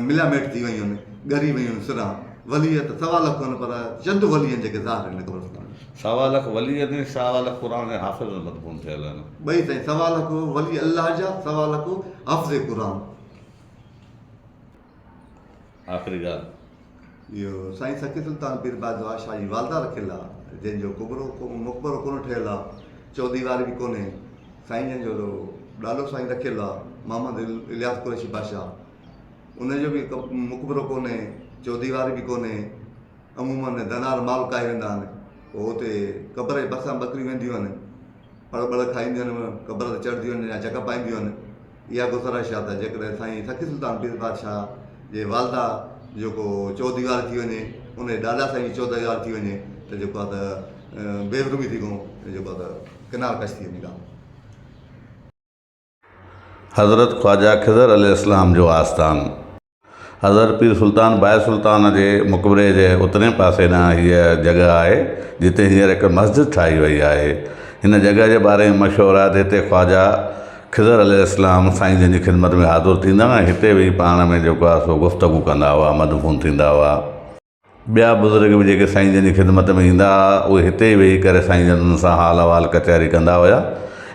B: मिलामेट थी वयूं आहिनि, ॻरी वयूं आहिनि सिरां। वली त 1.25 लख आहिनि, पर चंद वली आहिनि जेके ज़ाहिर आहिनि क़ब्रस्तान।
A: 1.25 लख वली आहिनि, 1.25 लख क़ुरान ऐं हाफ़िज़ मदफून थियल आहिनि।
B: ॿई साईं 1.25 लख वली अल्लाह जा, 1.25 लख हाफ़िज़ क़ुरान।
A: आख़िरी ॻाल्हि
B: इहो साईं सखी सुल्तान पीर बादशाह जी वालदा रखियलु आहे, जंहिंजो मक़बरो कोन ठहियलु आहे, चौदीवारी बि कोन्हे। साईं जंहिंजो ॾाढो साईं रखियलु आहे मोहम्मद इलियास कुरैशी बादशाह, उनजो बि मक़बरो कोन्हे, चौदीवारी बि कोन्हे। अमूमन दनार माल काए वेंदा आहिनि, पोइ हुते क़बर जे भरिसां ॿकरियूं वेंदियूं आहिनि, पड़ खाईंदियूं आहिनि, क़बर ते चढ़ंदियूं आहिनि या जॻह पाईंदियूं आहिनि। इहा गुज़ारिश आहे त जेकॾहिं साईं सखी सुल्तान पीर बादशाह जे वालदा जेको चौदीवार थी वञे, उन ॾाॾा साईं जी चौदीवार थी वञे त जेको आहे त बेवरूमी थी कोन, जेको आहे त किनार कश थी वञे ॻाल्हि।
A: हज़रत ख़्वाजा खिज़र अलैहिस्सलाम जो आस्थान। हज़रत पीर सुल्तान बाय सुल्तान जे मक़बरे जे उतरे पासे ॾांहुं हीअ जॻह आहे, जिते हींअर हिकु मस्जिद ठाही वई आहे। हिन जॻह जे बारे में मशहूरु आहे त हिते ख़्वाजा खिज़र अलैहिस्सलाम साईं जन जी ख़िदमत में हाज़ुर थींदा ऐं हिते वेही पाण में जेको आहे सो गुफ़्तगू कंदा हुआ, मदफ़ून थींदा हुआ। ॿिया बुज़ुर्ग बि जेके साईं जन जी ख़िदमत में ईंदा हुआ, उहे हिते ई वेही करे साईं जन सां हाल अहिवाल कचहरी कंदा हुआ।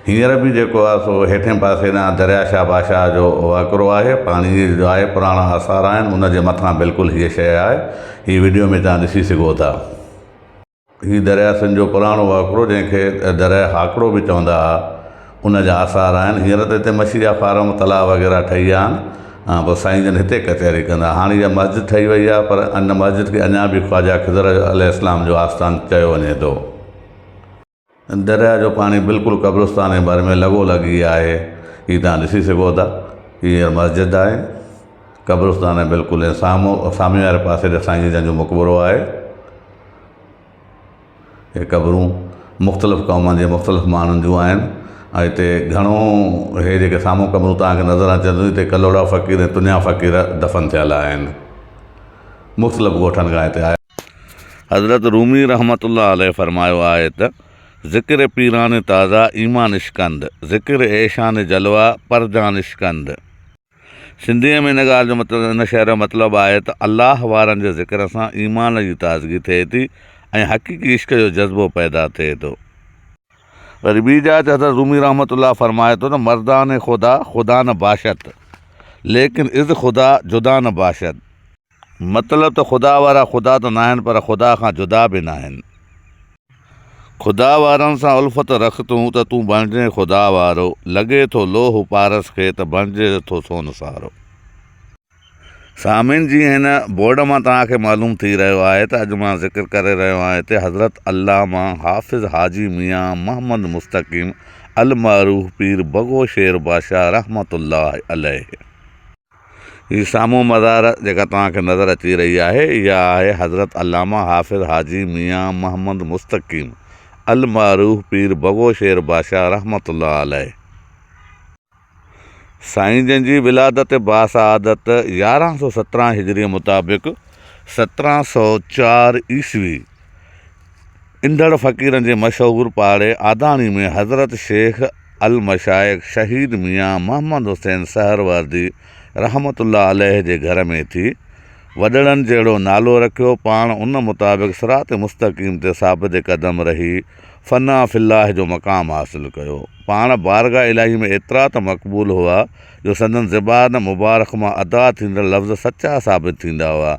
A: हींअर बि जेको आहे सो हेठे पासे ॾांहुं दरिया शाह बादशाह जो वाकिरो आहे, पाणी जो आहे, पुराणा आसार आहिनि, उनजे मथां बिल्कुलु हीअ शइ आहे। हीअ वीडियो में तव्हां ॾिसी सघो था। हीअ दरिया सिंध जो पुराणो वाकिरो, जंहिंखे दरिया हाकिड़ो बि चवंदा हुआ, उनजा आसार आहिनि। हींअर त हिते मछी जा फार्म तलाउ वग़ैरह ठही विया आहिनि। पोइ साईं जन हिते कचहरी कंदा। हाणे इहा मस्जिद ठही वई आहे, पर इन मस्जिद खे अञा बि ख़्वाजा खिज़र अलैहिस्सलाम जो आस्थान चयो वञे थो। दरिया जो पाणी बिल्कुलु क़ब्रस्तान जे भर में लॻो लॻी आहे। हीअ तव्हां ॾिसी सघो था। हीअ मस्जिद आहे, क़ब्रस्तान जे बिल्कुलु साम्हूं वारे पासे ते साईं जन जो मक़बरो आहे। हे क़बरूं मुख़्तलिफ़ क़ौमनि जे मुख़्तलिफ़ माण्हुनि जूं आहिनि। ऐं हिते घणो हे जेके साम्हूं क़बरूं तव्हांखे नज़र अचनि थियूं, हिते कलोड़ा फ़क़ीर ऐं तुनिया फ़क़ीर दफ़न थियल आहिनि। मुख़्तलिफ़ ॻोठनि खां हिते आया। हज़रत रूमी रहमतुल्लाह अलैह फरमायो आहे त ज़िक्र पीरान ताज़ा ईमान इश्कंद, ज़िक्र ऐशान जलवा परजान इश्कंद। सिंधीअ में हिन ॻाल्हि जो मतिलबु, हिन शहर जो मतिलबु आहे त अलाह वारनि जे ज़िक्र सां ईमान जी ताज़गी थिए थी ऐं हक़ीक़ी इश्क जो जज़्बो पैदा थिए थो। वरी ॿी जाइ ते हज़रत रूमी रहमतुल्लाह फरमाए थो त मर्दान ख़ुदा ख़ुदा न बाशत, लेकिन इज़ ख़ुदा जुदा न बाशत। मतिलबु त ख़ुदा वारा ख़ुदा त न आहिनि, पर ख़ुदा खां जुदा बि न आहिनि। ख़ुदा वारनि सां उल्फत रख तूं त तूं बणिजे ख़ुदा वारो, लॻे थो लोह पारस खे त बणिजे थो सोन सारो। सामिन जी हिन बोर्ड मां तव्हांखे मालूम थी रहियो आहे त अॼु मां ज़िक्र करे रहियो आहियां हिते हज़रत अल्लामा हाफ़िज़ हाजी मियां मोहम्मद मुस्तक़ीम अल मारूफ़ पीर बगो शेर बादशाह रहमतुल्लाह अलैह। हीअ साम्हूं मज़ार जेका तव्हांखे नज़र अची रही आहे इहा आहे हज़रत अल्लामा हाफ़िज़ हाजी मियां मोहम्मद मुस्तक़ीम अल मारूफ़ पीर बगो शेर बादशाह रहमतुल्लाह अलैह। साईं जंहिंजी विलादत बासादत 1117 हिजरी मुताबिक़ 1704 ईस्वी ईंदड़ फ़क़ीरनि जे मशहूरु पाड़े आदाणी में हज़रत शेख अल मशाइख़ शहीद मियां मोहम्मद हुसैन सहरवर्दी रहमतुल्लाह अलैह जे घर में थी। वॾड़नि जहिड़ो नालो रखियो, पाण उन मुताबिक़ सिरात मुस्तक़ीम ते साबित क़दम रही फ़ना फ़िल्लाह जो मक़ाम हासिलु कयो। पाण बारगाह इलाही में एतिरा त मक़बूल हुआ जो संदन ज़बान मुबारक मां अदा थींदड़ लफ़्ज़ सचा साबित थींदा हुआ।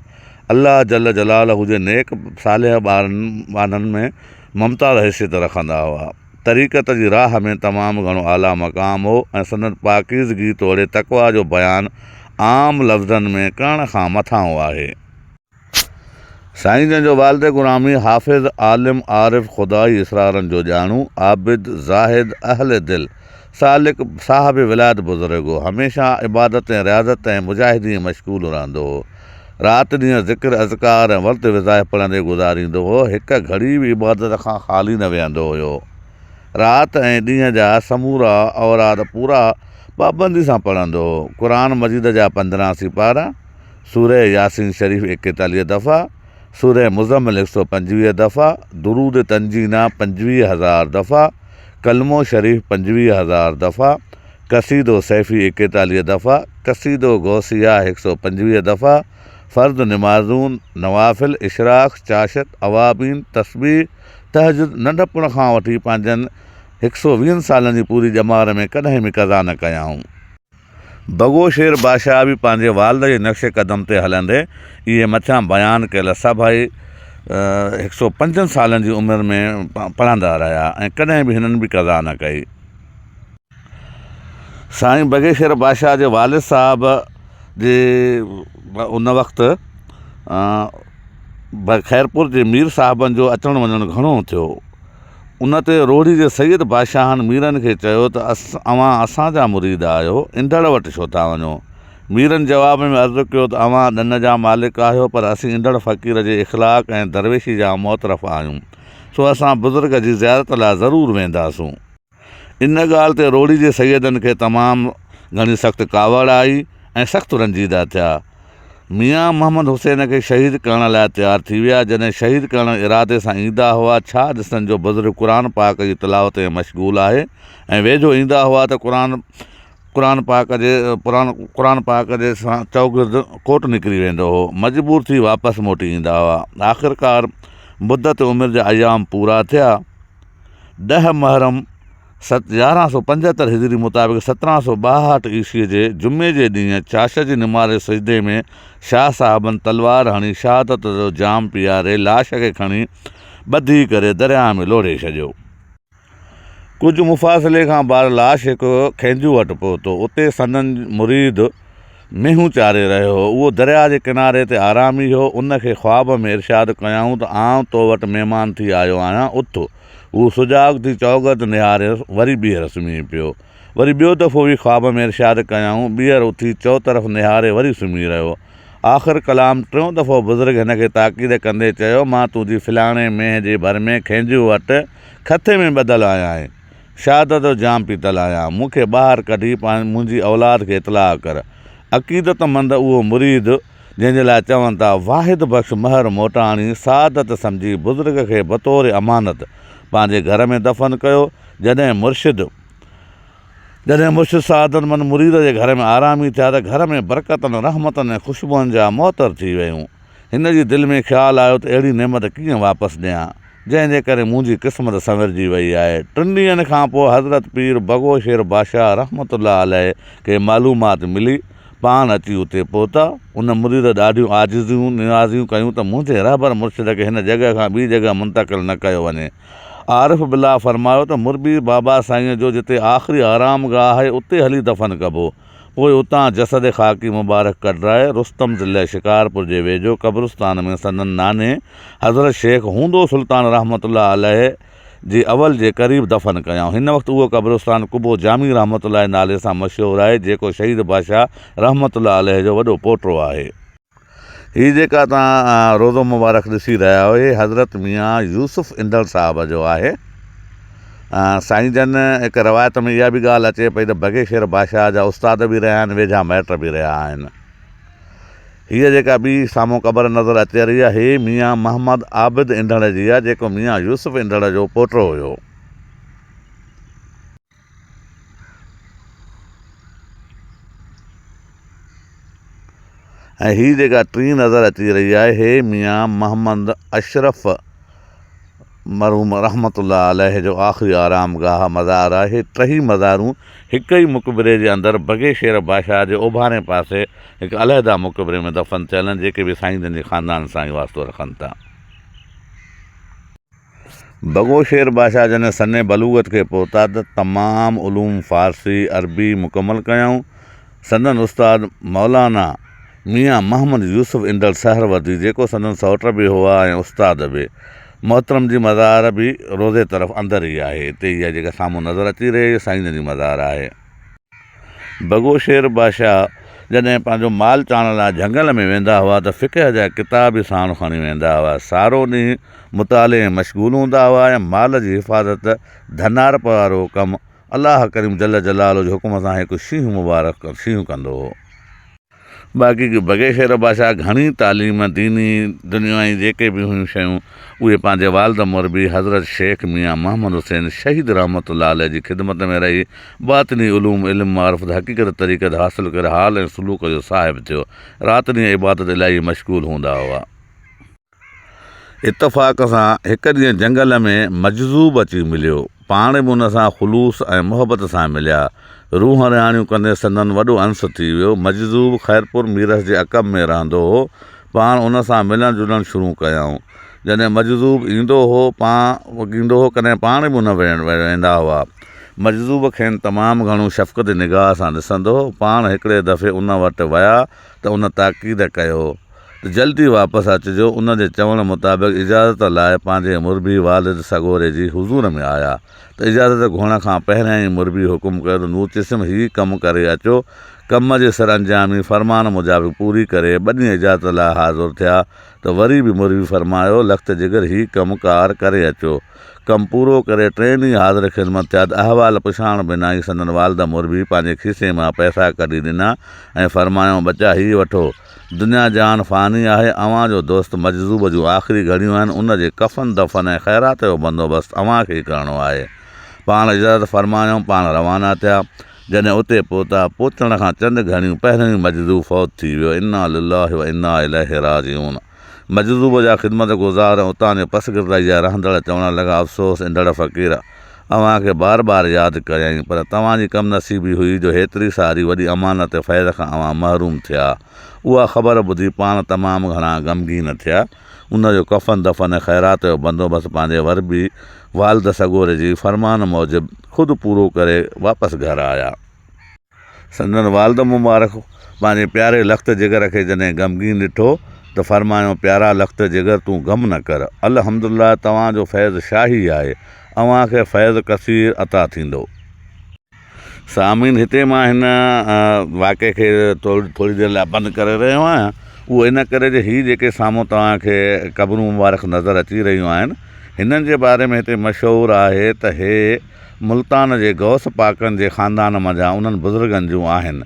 A: अल्लाह जल जलालहू जे नेक सालिह ॿारनि में ममताज़ हैसियत रखंदा हुआ। तरीक़त जी राह में तमामु घणो आला मक़ाम हो ऐं संदन पाकीज़गी तोड़े तक़वा जो बयानु आम लफ़्ज़नि में करण खां मथां आहे। साईं जंहिंजो वालिद ग़ुलामी हाफ़िज़ आलिम आरिफ़ ख़ुदाई इसरारनि जो ॼाणू आबिद ज़ाहिद अहल दिल सालिक साहिब विलायत बुज़ुर्ग हो। हमेशह इबादत ऐं रियाज़त ऐं मुजाहिदी मशग़ूल रहंदो हो। राति ॾींहुं ज़िक्र अज़कार ऐं वर्त विज़ाइफ़ पढ़ंदे गुज़ारींदो हो। हिक घड़ी बि इबादत खां ख़ाली न विहंदो हुयो। राति ऐं ॾींहं जा समूरा औराद पूरा पाबंदी सां पढ़ंदो हो। क़ुरान मजीद जा 15 सिपारा, सूरह यासीन शरीफ़ 41 दफ़ा, सूरह मुज़म्मिल 125 दफ़ा, दुरूद तंजीना 25,000 दफ़ा, कलमो शरीफ़ 25,000 दफ़ा, कसीदो सैफ़ी 41 दफ़ा, कसीदो गौसिया 125 दफ़ा, फ़र्द नमाज़ून नवाफ़िल इशराक़ चाशत अवाबीन तस्बीह तहजुद नंढपण खां वठी पंहिंजनि 120 सालनि जी पूरी ॼमार में कॾहिं बि क़ज़ा न कयाऊं। बगो शेर बादशाह बि पंहिंजे वालिद जे नक्श क़दम ते हलंदे इहे मथियां बयानु कयल सभई 105 सालनि जी उमिरि में पढ़ंदा रहिया ऐं कॾहिं बि हिननि बि क़ज़ा न कई। साईं बगेशेर बादशाह जे वालिद साहब जे उन वक़्तु खैरपुर जे मीर साहिबनि जो अचणु वञणु घणो थियो। उन ते रोड़ी जे सैयद बादशाहनि मीरनि खे चयो त अव्हां असांजा मुरीद आहियो, ईंदड़ वटि छो था वञो। मीरनि जवाब में अर्ज़ु कयो त अव्हां ॾन जा मालिक आहियो, पर असीं ईंदड़ फ़क़ीर जे इख़लाक़ ऐं दरवेशी जा मोतरफ़ आहियूं, सो असां बुज़ुर्ग जी ज़ियारत लाइ ज़रूरु वेंदासूं। इन ॻाल्हि ते रोड़ी जे सैयदनि खे तमामु घणी सख़्तु कावड़ आई ऐं सख़्तु रंजीदा थिया। मियां मोहम्मद हुसैन खे शहीद करण लाइ तयारु थी विया। जॾहिं शहीद करण इरादे सां ईंदा हुआ, छा ॾिसनि जो बुज़ुर्ग क़ुरान पाक जी तिलावत में मशग़ूल आहे ऐं वेझो ईंदा हुआ त क़ुरान पाक जे चौगिर्द कोट निकिरी वेंदो हो। मजबूर थी वापसि मोटी ईंदा हुआ। आख़िरकार मुद्दत उमिरि जा अयाम पूरा थिया। 10 मुहर्रम 1175 हिजरी मुताबिक़ 1762 ईस्वीअ जे जुमे जे ॾींहुं चाश जी निमारे सिजदे में शाह साहबनि तलवार हणी शहादत जो जाम पीआरे लाश खे खणी ॿधी करे दरिया में लोड़े छॾियो। कुझु मुफ़ासिले खां बाद लाश हिकु खेंजू वटि पहुतो। उते संदन मुरीद मेहूं चारे रहियो हो। उहो दरिया जे किनारे ते आरामी हो। उनखे ख्वाब में इरशाद कयाऊं त आउं तो वटि महिमान थी आयो आहियां, उथ। हू सुजाग थी चौगर्द निहारे वरी ॿीहर सुम्ही पियो। वरी ॿियो दफ़ो बि ख्वाब में इरशाद कयाऊं, ॿीहर उथी चौतरफ़ निहारे वरी सुम्ही रहियो। आख़िर कलाम टियों दफ़ो बुज़ुर्ग हिन खे ताक़ीद कंदे चयो, मां तुंहिंजी फलाणे मेंह जे भर में खेंजू वटि खथे में ॿधल आहियां ऐं शहादत जो जाम पीतल आहियां। मूंखे ॿाहिरि कढी मुंहिंजी औलाद खे इतलाह कर। अक़ीदतमंद उहो मुरीद जंहिंजे लाइ चवनि था वाहिद बख़्श महर मोटाणी सादत सम्झी बुज़ुर्ग खे बतौर अमानत पंहिंजे घर में दफ़न कयो। जॾहिं मुर्शिद सादतमंद मुरीद जे घर में आरामी थिया त घर में बरकतनि रहमतनि ऐं ख़ुशबुनि जा मोहतर थी वियूं। हिन जी दिलि में ख़्यालु आयो त अहिड़ी नेमत कीअं वापसि ॾियां, जंहिंजे करे मुंहिंजी क़िस्मत संवरजी वई आहे। 3 ॾींहंनि खां पोइ हज़रत पीर बगो शेर बादशाह रहमतुल्लाह अलैह खे मालूमात मिली। पाण अची उते पहुता। उन मुरीद ॾाढियूं आजिज़ियूं नियाज़ियूं कयूं त मुंहिंजे रहबर मुर्शिद खे हिन जॻह खां ॿी जॻह मुंतक़िल न कयो वञे। आरिफ़ बिल्ला फरमायो त मुरबी बाबा साईं जो जिते आख़िरी आरामगाह आहे उते हली दफ़न कबो। पोइ उतां जसद ख़ाकी मुबारक कढराए रुस्तम ज़िले शिकारपुर जे वेझो क़ब्रिस्तान में संदन नाने हज़रत शेख हूंदो सुल्तान रहमतुल्लाह अलैह जे अवल जे क़रीब दफ़न कयऊं। हिन वक़्तु उहो क़ब्रिस्तान कुबो जामी रहमतुल्लाह नाले सां मशहूरु आहे, जेको शहीद बादशाह रहमतुल्लाह अलैह जो वॾो पोटो आहे। हीअ जेका तव्हां रोज़ो मुबारक ॾिसी रहिया आहियो, इहे हज़रत मियाँ यूसुफ़ इंदड़ साहिब जो आहे। साईं जन हिकु रवायत में इहा बि ॻाल्हि अचे पई त बगेशर बादशाह जा उस्ताद बि रहिया आहिनि, वेझा माइट बि रहिया आहिनि। हीअ जेका ॿी साम्हूं क़बर नज़र अचे रही आहे, हे मियाँ मोहम्मद आबिद इंदड़ जी आहे, जेको मियाँ यूसुफ इंदड़ जो पोटो हुयो। ऐं हीअ जेका टीं नज़र अची रही आहे, हे मियाँ मोहम्मद अशरफ मरहूम रहमतुल्लाह अलैह जो आख़िरी आरामगाह मज़ार आहे। हे टई मज़ारूं हिक ई मुक़बरे जे अंदरि बगेशेर बादशाह जे ओभाणे पासे हिकु अलहदा मुक़बरे में दफ़न थियल आहिनि, जेके बि साईं जन जे ख़ानदान सां ई वास्तो रखनि था। बगोशेर बादशाह जन सने बलूगत खे पहुता त तमामु उलूम फ़ारसी अरबी मुकमल कयऊं। संदन उस्ताद मौलाना मियाँ मोहम्मद यूसुफ इंदड़ सहरवर्दी, जेको संदन सौट बि हुआ ऐं उस्ताद बि। मोहतरम जी मज़ार बि रोज़े तरफ़ अंदरि ई आहे। हिते इहा जेका साम्हूं नज़र अची रही साईं जन जी मज़ार आहे। बगोशेर बादशाह जॾहिं पंहिंजो माल चाढ़ण लाइ झंगल में वेंदा हुआ त फ़िक़ह जा किताब ई साण खणी वेंदा हुआ। सारो ॾींहुं मुताले में मशगूल हूंदा हुआ ऐं माल जी हिफ़ाज़त धनारप वारो कमु अलाह करीम जल जलाल जे हुकुम सां हिकु शींहुं मुबारक शींहुं कंदो हो। बाक़ी बगेशेर बादशाह घणी तालीम दीनी दुनियाई जेके बि हुयूं शयूं उहे पंहिंजे वालिद मुरबी हज़रत शेख मियाँ मोहम्मद हुसैन शहीद रहमतुल्लाह अलैह जी ख़िदमत में रही बातिनी उलूम इल्म मारिफ़त हक़ीक़त तरीक़त हासिलु करे हाल ऐं सलूक जो साहिबु थियो। राति ॾींहुं इबादत इलाही मशगूल हूंदा हुआ। इतफ़ाक़ सां हिकु ॾींहुं जंगल में मजज़ूब अची मिलियो। पाण बि उन सां ख़ुलूस ऐं मुहबत सां मिलिया। रूह रिहाणियूं कंदे संदन वॾो अंस थी वियो। मजज़ूब ख़ैरपुर मीरस जे अक़ब में रहंदो हो। पाण उन सां मिलणु जुलणु शुरू कयऊं। जॾहिं मजज़ूब ईंदो हो कॾहिं पाण बि उन वेंदा हुआ। मजज़ूब खेनि तमामु घणो शफ़क़त निगाह सां ॾिसंदो हो। पाण हिकिड़े दफ़े उन वटि विया त उन ताक़ीद कयो त जल्दी वापसि अचिजो। उन जे चवण मुताबिक़ इजाज़त लाइ पंहिंजे मुरबी वालिद सॻोरे जी हुज़ूर में आया त इजाज़त घुरण खां पहिरियां ई मुरबी हुकुम कयो त नूर जिस्म हीउ कमु करे अचो। कम जे सर अंजामी फरमान मुजाबिक़ पूरी करे ॿ ॾींहं इजाज़त लाइ हाज़ुर थिया त वरी बि मुरबी फरमायो लख़्त जिगर हीउ कमु कार करे अचो। कमु पूरो करे टे ॾींहं हाज़िर ख़िदमत थिया त अहवाल पुछाइण बिना ई संदन वालिद मुरबी पंहिंजे खीसे मां पैसा कढी ॾिना ऐं फरमायो बचा हीउ वठो, दुनिया जान फ़ानी आहे। अव्हां जो दोस्त मजज़ूब जूं आख़िरी घड़ियूं आहिनि। उन जे कफ़न दफ़न ऐं ख़ैरात जो बंदोबस्तु अव्हां खे ई करिणो आहे। पाण इजाज़त फरमायूं, पाण रवाना थिया। जॾहिं उते पहुचण खां चंद घड़ियूं पहिरियों ई मजज़ूब फ़ौत थी वियो। इन्ना लिल्लाहि व इन्ना इलैहि राजिऊन। मजज़ूब जा ख़िदमत गुज़ार उतां जे पसगिरदाई जा रहंदड़ चवणु लॻा, अफ़सोस इंदड़ फ़क़ीर, अव्हां खे बार बार यादि कयईं पर तव्हांजी कम नसीबी हुई जो हेतिरी सारी वॾी अमानत फ़ैज़ खां अव्हां महरूम थिया। उहा ख़बर ॿुधी पाण तमामु घणा ग़मगीन थिया। उन जो कफ़न दफ़न ऐं ख़ैरात जो बंदोबस्तु पंहिंजे वरबी वालिद सॻोरे जी फरमान मूजिबि ख़ुदि पूरो करे वापसि घरु आया। संदन वालिद मुबारक पंहिंजे प्यारे लख़्त जिगर खे जॾहिं ग़मगीन ॾिठो त फरमायो, प्यारा लख़्त जिगर तूं ग़म न कर, अल्हम्दुलिल्लाह तव्हांजो फैज़ शाही आहे, अव्हां खे फैज़ कसीर अता थींदो। सामीन, हिते मां हिन वाक़े खे थोरी देरि लाइ बंदि करे रहियो आहियां। उहो इन करे जे हीअ जेके साम्हूं तव्हांखे क़बरूं मुबारक नज़र अची रहियूं आहिनि, हिननि जे बारे में हिते मशहूरु आहे त हे मुल्तान जे गौस पाकनि जे ख़ानदान मंझां उन्हनि बुज़ुर्गनि जूं आहिनि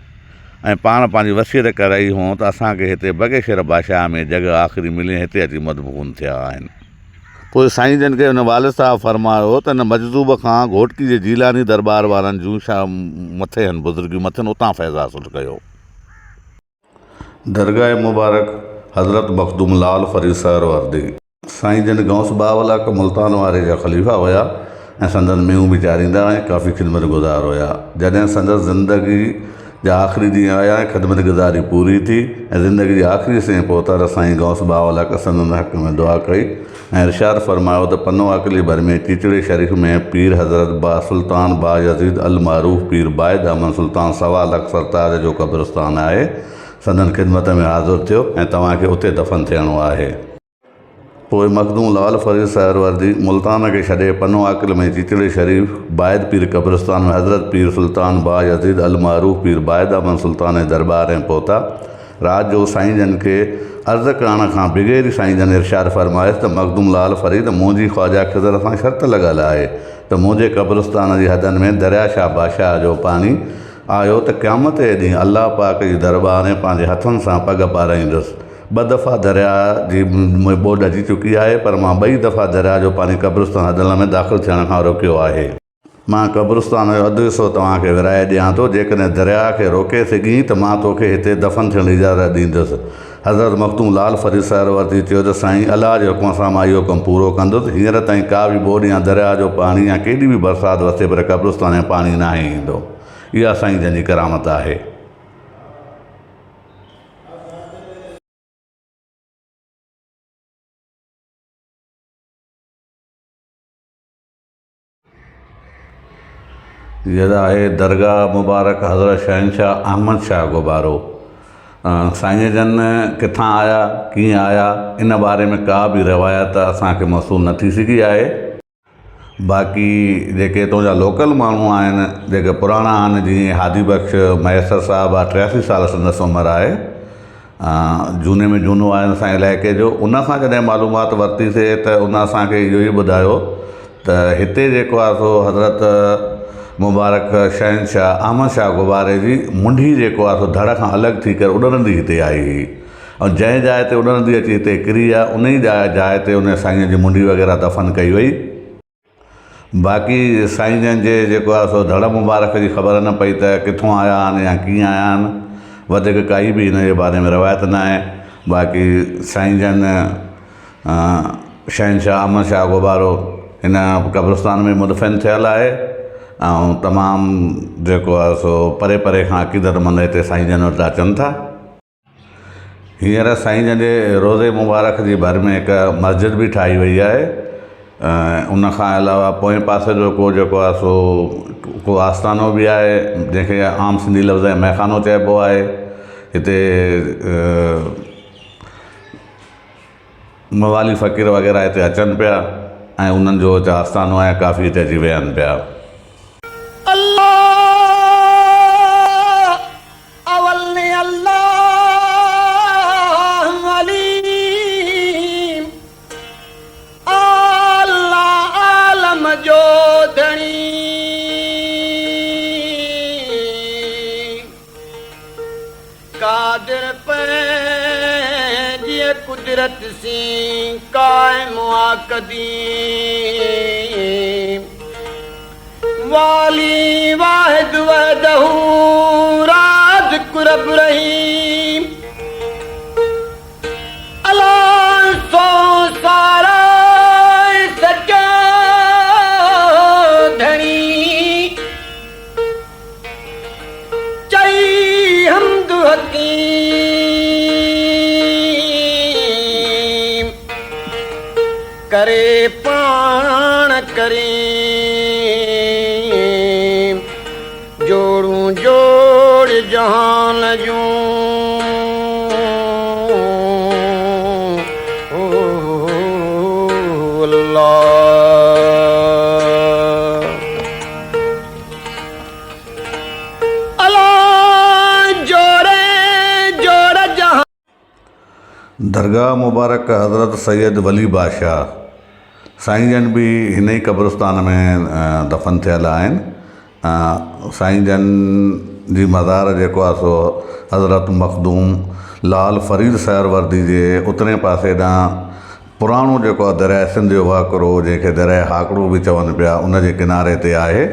A: ऐं पाण पंहिंजी वसीयत कराई हुअऊं त असांखे हिते बगेशर बादशाह में जॻह आख़िरी मिली, हिते अची मदबून थिया आहिनि। पोइ साईं जन खे हुन वालिद साहिबु फरमायो त हिन मजज़ूब खां घोटकी जे जीलानी दरबार वारनि जूं छा मथे आहिनि बुज़ुर्गियूं मथनि, उतां फैज़ हासिलु कयो। दरगाह मुबारक हज़रत मखदूम लाल फरीद सहरवर्दी साईं जन गौस बावलाक मुल्तान वारे जा ख़लीफ़ा हुया ऐं संदन मेहूं बि चाढ़ींदा ऐं काफ़ी ख़िदमत गुज़ार हुया। जॾहिं संदसि ज़िंदगी जा आख़िरी ॾींहं आया ऐं ख़िदमत गुज़ारी पूरी थी ऐं ज़िंदगी जी आख़िरी से पहुता त साईं गौस बावलाक संदन हक़ में दुआ कई ऐं इरशाद फरमायो त पनो आकली भर में चिचड़े शरीफ़ में पीर हज़रत बा सुल्तान बा यज़ीद अल मारूफ़ पीर बायद अहमद सुल्तान सवा लख सरताज जो क़ब्रिस्तान आहे, संदन ख़िदमत में हाज़िर थियो ऐं तव्हांखे उते दफ़न थियणो आहे। पोइ मखदूम लाल फरीद सहरवर्दी मुल्तान खे छॾे पनो आकिल में चिचड़े शरीफ़ बायद पीर क़ब्रिस्तान में हज़रत पीर सुल्तान बा यज़ीद अल मारूफ़ पीर बायद अहमद सुल्तान जे दरबार में पहुता। रात जो साईं जन खे अर्ज़ करण खां बग़ैर साईं जन इरशाद फरमाइसि त मखदूम लाल फरीद मुंहिंजी ख्वाजा ख़िज़र सां शर्त लॻल आहे त मुंहिंजे क़ब्रिस्तान जी हदनि में दरिया शाह बादशाह जो पाणी आयो त क़यामत जे ॾींहुं अल्लाह पाक जी दरबार में पंहिंजे हथनि सां पग पाराईंदुसि। ॿ दफ़ा दरिया जी ॿोॾ अची चुकी आहे, पर मां ॿई दफ़ा दरिया जो पाणी क़ब्रिस्तान हदनि में दाख़िल थियण खां रोकियो आहे। मां क़ब्रिस्तान जो अधु हिसो तव्हांखे विराए ॾियां थो, जेकॾहिं दरिया खे रोके सघीं त मां तोखे हिते दफ़न थियण जी इजाज़त ॾींदुसि। हज़रत मखदूम लाल फरीद सहरवर्दी चयो त साईं अलाह जे हुकुम सां मां इहो कमु पूरो कंदुसि। हींअर ताईं का बि ॿोॾ या दरिया जो पाणी या केॾी बि बरसाति वसे पर क़ब्रिस्तान में पाणी न ईंदो। इहा साईं जन जी करामत आहे। यदा आहे दरगाह मुबारक हज़रत शहनशाह अहमद शाह गुबारो। साईं जन किथां आया, कीअं आया, इन बारे में का बि रिवायत असांखे मौसूल न थी सघी आहे। बाक़ी जेके हितां जा लोकल माण्हू आहिनि, जेके पुराणा आहिनि, जीअं हादी बख़्श मैसर साहिबु आहे, 83 साल संदसि उमिरि आहे, झूने में झूनो आहे असांजे इलाइक़े जो। उन खां जॾहिं मालूमात वरितीसीं त उन असांखे इहो ई ॿुधायो त हिते जेको आहे सो हज़रत मुबारक शहनशाह अहमद शाह गुबारे जी मुंडी जेको आहे सो धड़ खां अलॻि थी करे उॾंदी हिते आई हुई, ऐं जंहिं जाइ ते उॾंदी अची हिते किरी आहे उन ई जाइ ते उन साईं जी मुंडी वग़ैरह दफ़न कई वई। बाक़ी साईं जन जे जेको आहे सो धड़ मुबारक जी ख़बर न पई त किथां आया आहिनि या कीअं आया आहिनि, वधीक काई बि हिन जे बारे में रवायत न आहे। बाक़ी साईं जन शहनशाह अहमद शाह गुबारो हिन क़ब्रिस्तान में मुदफ़न थियल आहे ऐं तमामु जेको आहे सो परे परे खां अक़ीदतमंद हिते साईं जन वटि अचनि था। हींअर साईं जन जे रोज़े मुबारक जी भर में हिकु मस्जिद बि ठाही वई आहे। उन खां अलावा पोएं पासे जो को जेको आहे सो को आस्थानो बि आहे, जंहिंखे आम सिंधी लफ़्ज़ में मैखानो चइबो आहे। हिते मवाली फ़क़ीर वग़ैरह हिते अचनि पिया ऐं उन्हनि जो आस्थानो आहे, काफ़ी हिते अची विया आहिनि पिया।
C: कादिर पंहिंजी कुदरत सी काइम कदीम, वाली वाहिद वहदहू राज़िक़ रब रहीम, अल्लाह सो सारा सच्चा धणी, चई हमद हकीम, करे पाण करीम, जोड़ूं जोड़ जहान जूं, अल्लाह।
A: दरगाह मुबारक हज़रत सैयद वली बादशाह साईं जन बि हिन ई क़ब्रिस्तान में दफ़न थियल आहिनि। साईं जन जी मज़ार जेको आहे सो हज़रत मखदूम लाल फरीद सहरवर्दी जे उतरे पासे ॾांहुं पुराणो जेको आहे दरिया सिंध जो वाकिरो, जंहिंखे दरिया हाकड़ो बि चवनि पिया, उन जे किनारे ते आहे।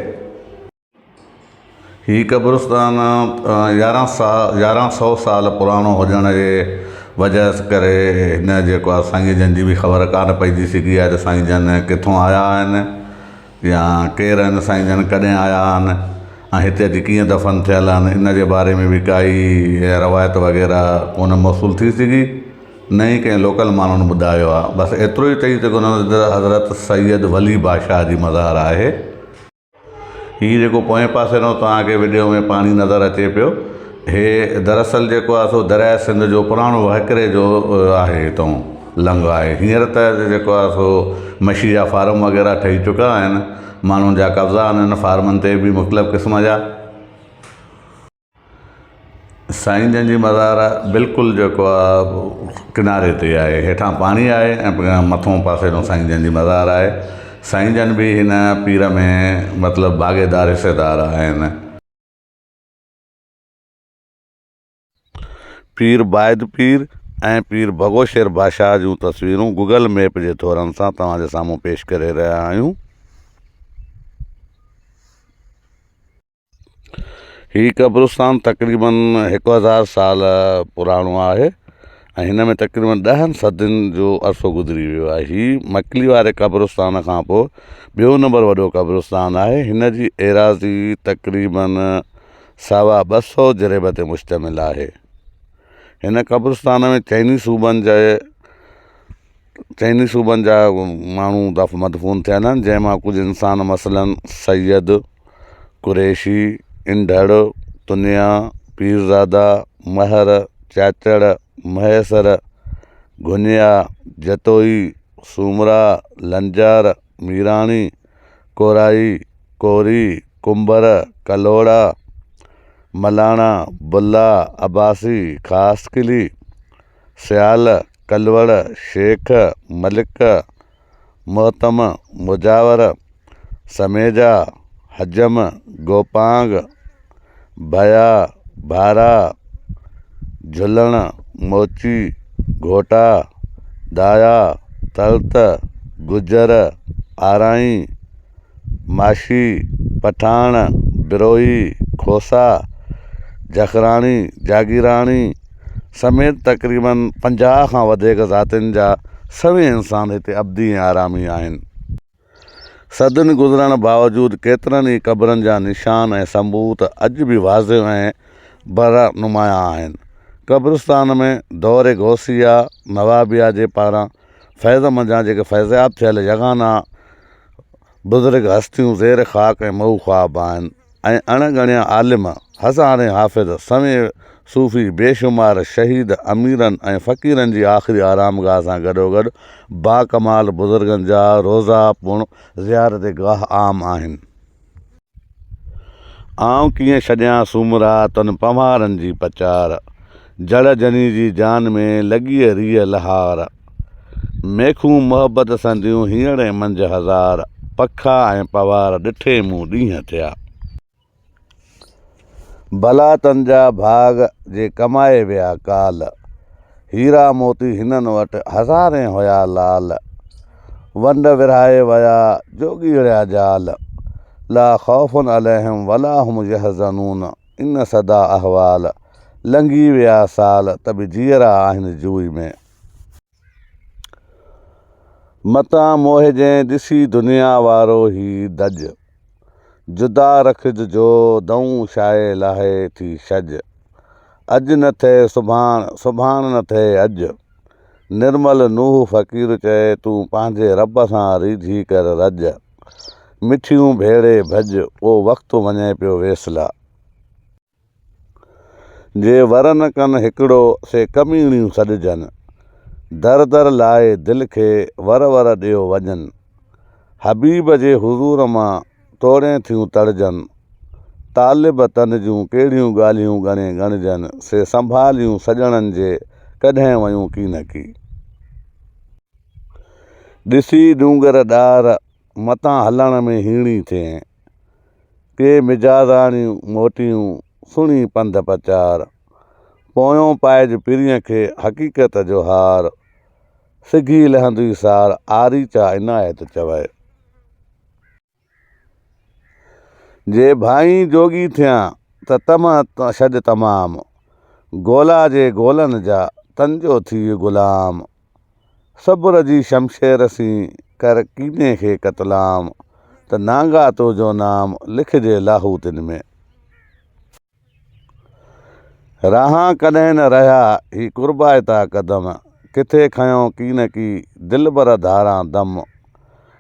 A: हीउ क़ब्रिस्तान 1100 साल पुराणो हुजण जे वजह करे हिन जेको आहे साईं जन जी बि ख़बर कान पइजी सघी आहे त साईं जन किथां आया आहिनि या केरु आहिनि, साईं जन कॾहिं आया आहिनि ऐं हिते अची कीअं दफ़न थियल आहिनि। इन जे बारे में बि काई रवायत वग़ैरह कोन मौसूल थी सघी। न ई कंहिं लोकल माण्हुनि ॿुधायो आहे। बसि एतिरो ई चई सघो हज़रत सैयद वली बादशाह जी मज़ार आहे। हीउ जेको पोएं पासे खां तव्हांखे वीडियो में पाणी नज़र अचे पियो, हे दरअसल जेको आहे सो दरिया सिंध जो पुराणो वहकिरे जो आहे, हितां लंघ आहे। हींअर त जेको आहे सो मछी जा फार्म वग़ैरह ठही चुका आहिनि, माण्हुनि जा कब्ज़ा आहिनि हिन फार्मनि ते बि मुख़्तलिफ़ क़िस्म जा। साईं जन जी मज़ार बिल्कुलु जेको आहे किनारे ते आहे, हेठां पाणी आहे ऐं मथों पासे खां साईं जन जी मज़ार आहे। साईं जन बि हिन पीर में मतिलबु भाॻेदार हिसेदार आहिनि। पीर बाइद पीर ऐं पीर भगोशेर बादशाह जूं तस्वीरूं गूगल मैप जे थोरनि सां तव्हांजे साम्हूं पेश करे रहिया आहियूं। हीउ क़ब्रिस्तान तक़रीबन 1000 साल पुराणो आहे ऐं हिन में तक़रीबन 10 सदियुनि जो अरसो गुज़री वियो आहे। हीउ मकली वारे क़ब्रिस्तान खां पोइ ॿियो नंबर वॾो क़ब्रिस्तान आहे। हिन जी एराज़ी तक़रीबन 250 जरेब ते मुश्तमिल आहे। हिन क़ब्रिस्तान में चइनी सूबनि जा माण्हू मदफ़ून थियल आहिनि, जंहिंमां कुझु इंसान मसलन सैयद, कुरैशी, इंढड़, तुनिया, पीरज़ादा, महर, चाचड़, महेसर, घुनिया, जतोई, सूमरा, लंजार, मीराणी, कोराई, कोरी, कुंभर, कलोड़ा, मलाणा, बुल्ला, अब्बासी, ख़ासकिली, सियाल, कलवड़, शेख, मलिक, मोहतम, मुजावर, समेजा, हजम, गोपांग, भया, भारा, झुलण, मोची, घोटा, दाया, तल्त, गुजर, आराई, माशी, पठान, बिरोई, खोसा, जखराणी, जागीराणी समेत तक़रीबन 50 खां वधीक ज़ातियुनि जा सभई इंसान हिते अब्दी ऐं आरामी आहिनि। सदियुनि गुज़रण बावजूदु केतिरनि ई क़ब्रनि जा निशान ऐं सबूत अॼु बि वाज़िह ऐं बरा नुमाया आहिनि। क़ब्रिस्तान में दौर गौसिया नवाबिया जे पारां फैज़मंद जा जेके फैज़याब थियल यगाना बुज़ुर्ग हस्तियूं ज़ेर ख़ाक ऐं मऊ ख़्वाब आहिनि ऐं अणगणिया आलिम, हज़ारे हाफ़िज़, समें सूफ़ी, बेशुमार शहीद, अमीरनि ऐं फ़क़ीरनि जी आख़िरी आरामगाह सां गॾोगॾु बाकमाल बुज़ुर्गनि जा रोज़ा पुण ज़ियारत गाह आम आहिनि। आऊं कीअं छॾियां सूमरा तन पम्हारनि जी पचार, जड़ जनी जी जान में लॻी रीह लहार, मेखूं मोहबत संदियूं हींअर मंझि हज़ार, पखा ऐं पवार ॾिठे मूं ॾींहं थिया। भला तन जा भाग जे कमाए विया काल, हीरा मोती हिननि वटि हज़ारे हुया लाल, वंड विरहाए विया जोगी अड़िया जाल, ला ख़ौफ़ुन अलैहिम वला हुम यहज़नून, इन सदा अहवाल, लंघी विया साल त बि जीअरा आहिनि जूई में। मतां मोहिजे ॾिसी दुनिया वारो ही दज, जुदा रखिज जो दऊं शाए लाहे थी छज, अॼु न थिए सुभाण, सुभाण न थिए अॼु, निर्मल नूह फ़क़ीर चए तूं पंहिंजे रब सां रीझी कर रज, मिठियूं भेड़े भज उहो वक़्तु वञे पियो वेसला, जे वर न कनि हिकिड़ो से कमीणियूं सॾजनि, दर दर लाए दिलि खे वर वर ॾियो वञनि, हबीब जे हुज़ूर मां तोड़े थियूं तड़जनि, तालिब तन जूं कहिड़ियूं ॻाल्हियूं ॻणे ॻणजनि, से संभालियूं सॼणनि जे कॾहिं वयूं की न की, ॾिसी डूंगर ॾार मतां हलण में हीणी थिए, के मिजाज़ाणियूं मोटियूं सुणी पंध पचार, पोयों पाइज पिरीअ खे हक़ीक़त जो हार, सिघी लहंदी सार आरीचा इनायत चवै, जे भाई जोगी थियां त तम छॾ तमाम, गोला जे गोलनि जा तंजो थी ग़ुलाम, सब्र जी शमशेर सी कर कीने खे क़तलाम, त नांगा तुंहिंजो नाम लिखिजे लाहूतिन में, राहां कॾहिं न रहिया ही कुर्बाइता क़दम, किथे खयों की न की दिल भर धारां दम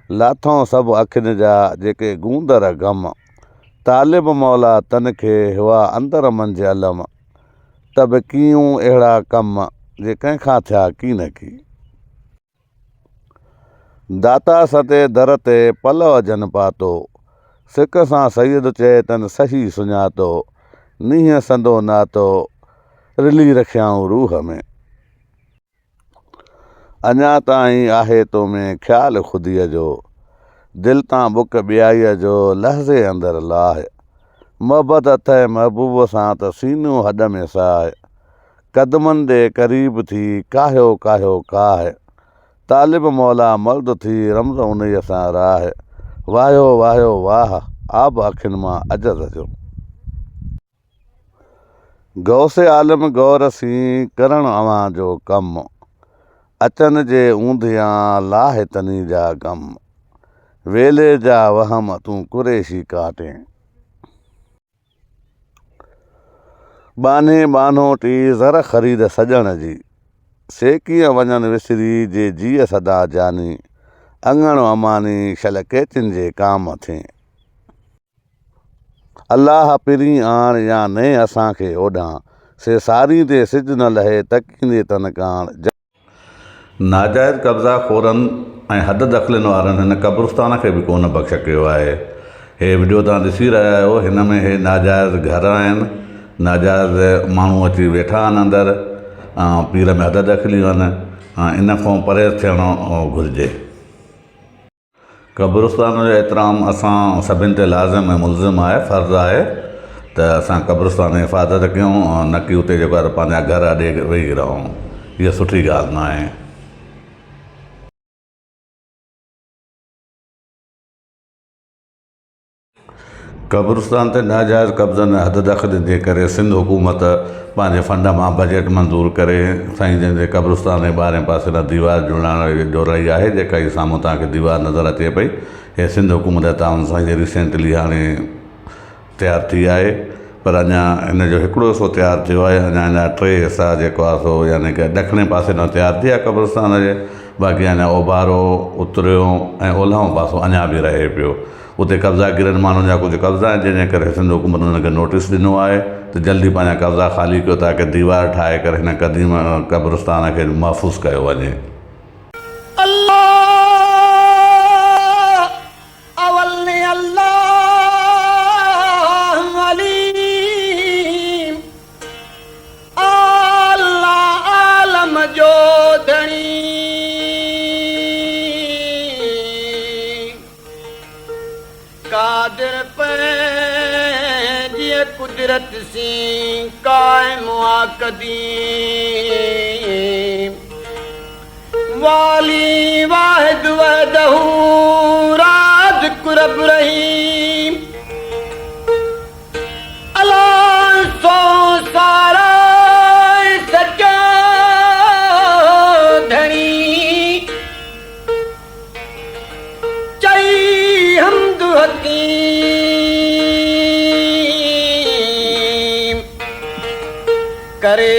A: लाथों सभु अखियुनि जा जेके गूंदर गम तालिब मौला तन खे हुआ अंदर मंझि अलम त बि कीयूं अहिड़ा कम जे कंहिंखां थिया की न की दाता सते दर ते पलव जन पातो सिक सां सैयद चए तन सही सुञातो नीह संदो नातो रिली रखियाऊं रूह में अञा ताईं आहे तो में ख़्यालु ख़ुदीअ जो दिलि तां बुक ॿियाईअ जो लहज़े अंदरि लाहे मोहबत अथई महबूब सां त सीनू हॾ में साहे कदमनि ॾे क़रीब थी काहियो काहियो काहे तालिब मौला मर्द थी रमज़ उन्हीअ सां राहे वाहियो वाहियो वाह आब अखियुनि मां अजद जो गौसे आलम गौर सी करण अवां जो कमु अचन जे ऊंधियां लाहे तनी जा गम वेले जा वहम तूं कुरेशी काटे बाने बानो टी ज़र ख़रीद सजण जी सेकीअ वञनि विसरी जे जीअ सदा जानी अंगण अमानी शल केचिन जे काम थिए अल्लाह पिरी आण या ने असांखे ओॾां से सारी ते सिज न लहे तकींदे तन काण नाजाइज़ कब्ज़ा खोरनि ऐं हद दख़लनि वारनि हिन क़ब्रिस्तान खे बि कोन बख़्श कयो आहे हे वीडियो तव्हां ॾिसी रहिया आहियो हिन में हे नाजाइज़ घर आहिनि नाजाइज़ माण्हू अची वेठा आहिनि अंदरि ऐं पीर में हद दख़लियूं आहिनि इन खां परहेज़ थियणो घुरिजे क़ब्रिस्तान जो एतिराम असां सभिनि ते लाज़िम ऐं मुल्ज़िम आहे फ़र्ज़ु आहे त असां क़ब्रिस्तान जी हिफ़ाज़त कयूं न की उते जेको आहे पंहिंजा घर ॾे वेही रहूं इहा सुठी ॻाल्हि न आहे क़ब्रिस्तान ते नाजाइज़ कब्ज़नि हद दख़ल जे करे सिंध हुकूमत पंहिंजे फंड मां बजट मंज़ूर करे साईं जन जे क़ब्रिस्तान जे ॿारहें पासे लाइ दीवार जुड़ाइण जो रही आहे जेका ई साम्हूं तव्हांखे दीवार नज़र अचे पई हे सिंध हुकूमत जे ताउन सां जे रिसेंटली हाणे तयारु थी आहे पर अञा इन जो हिकिड़ो हिसो तयारु थियो आहे अञा 3 हिसा जेको आहे सो यानी कि ॾखिणे पासे खां तयारु थी आहे क़ब्रिस्तान जे बाक़ी अञा ओभारो उतरियो ऐं ओलहो पासो अञा बि रहे पियो उते कब्ज़ा गिरनि माण्हुनि जा कुझु कब्ज़ा आहिनि जंहिंजे करे सिंध हुकूमत हुनखे नोटिस ॾिनो आहे त जल्दी पंहिंजा कब्ज़ा ख़ाली कयो ताकी दीवार ठाहे करे हिन क़दीम क़ब्रिस्तान खे महफ़ूज़ कयो वञे
C: कादिर पंहिंजी कुदरत सी क़ाइमु क़दीम वाली वाहिद वहदहू राज़िक़ु रब रहीम अल्लाह सो सारा सच्चा धणी चई हमद हकीम करे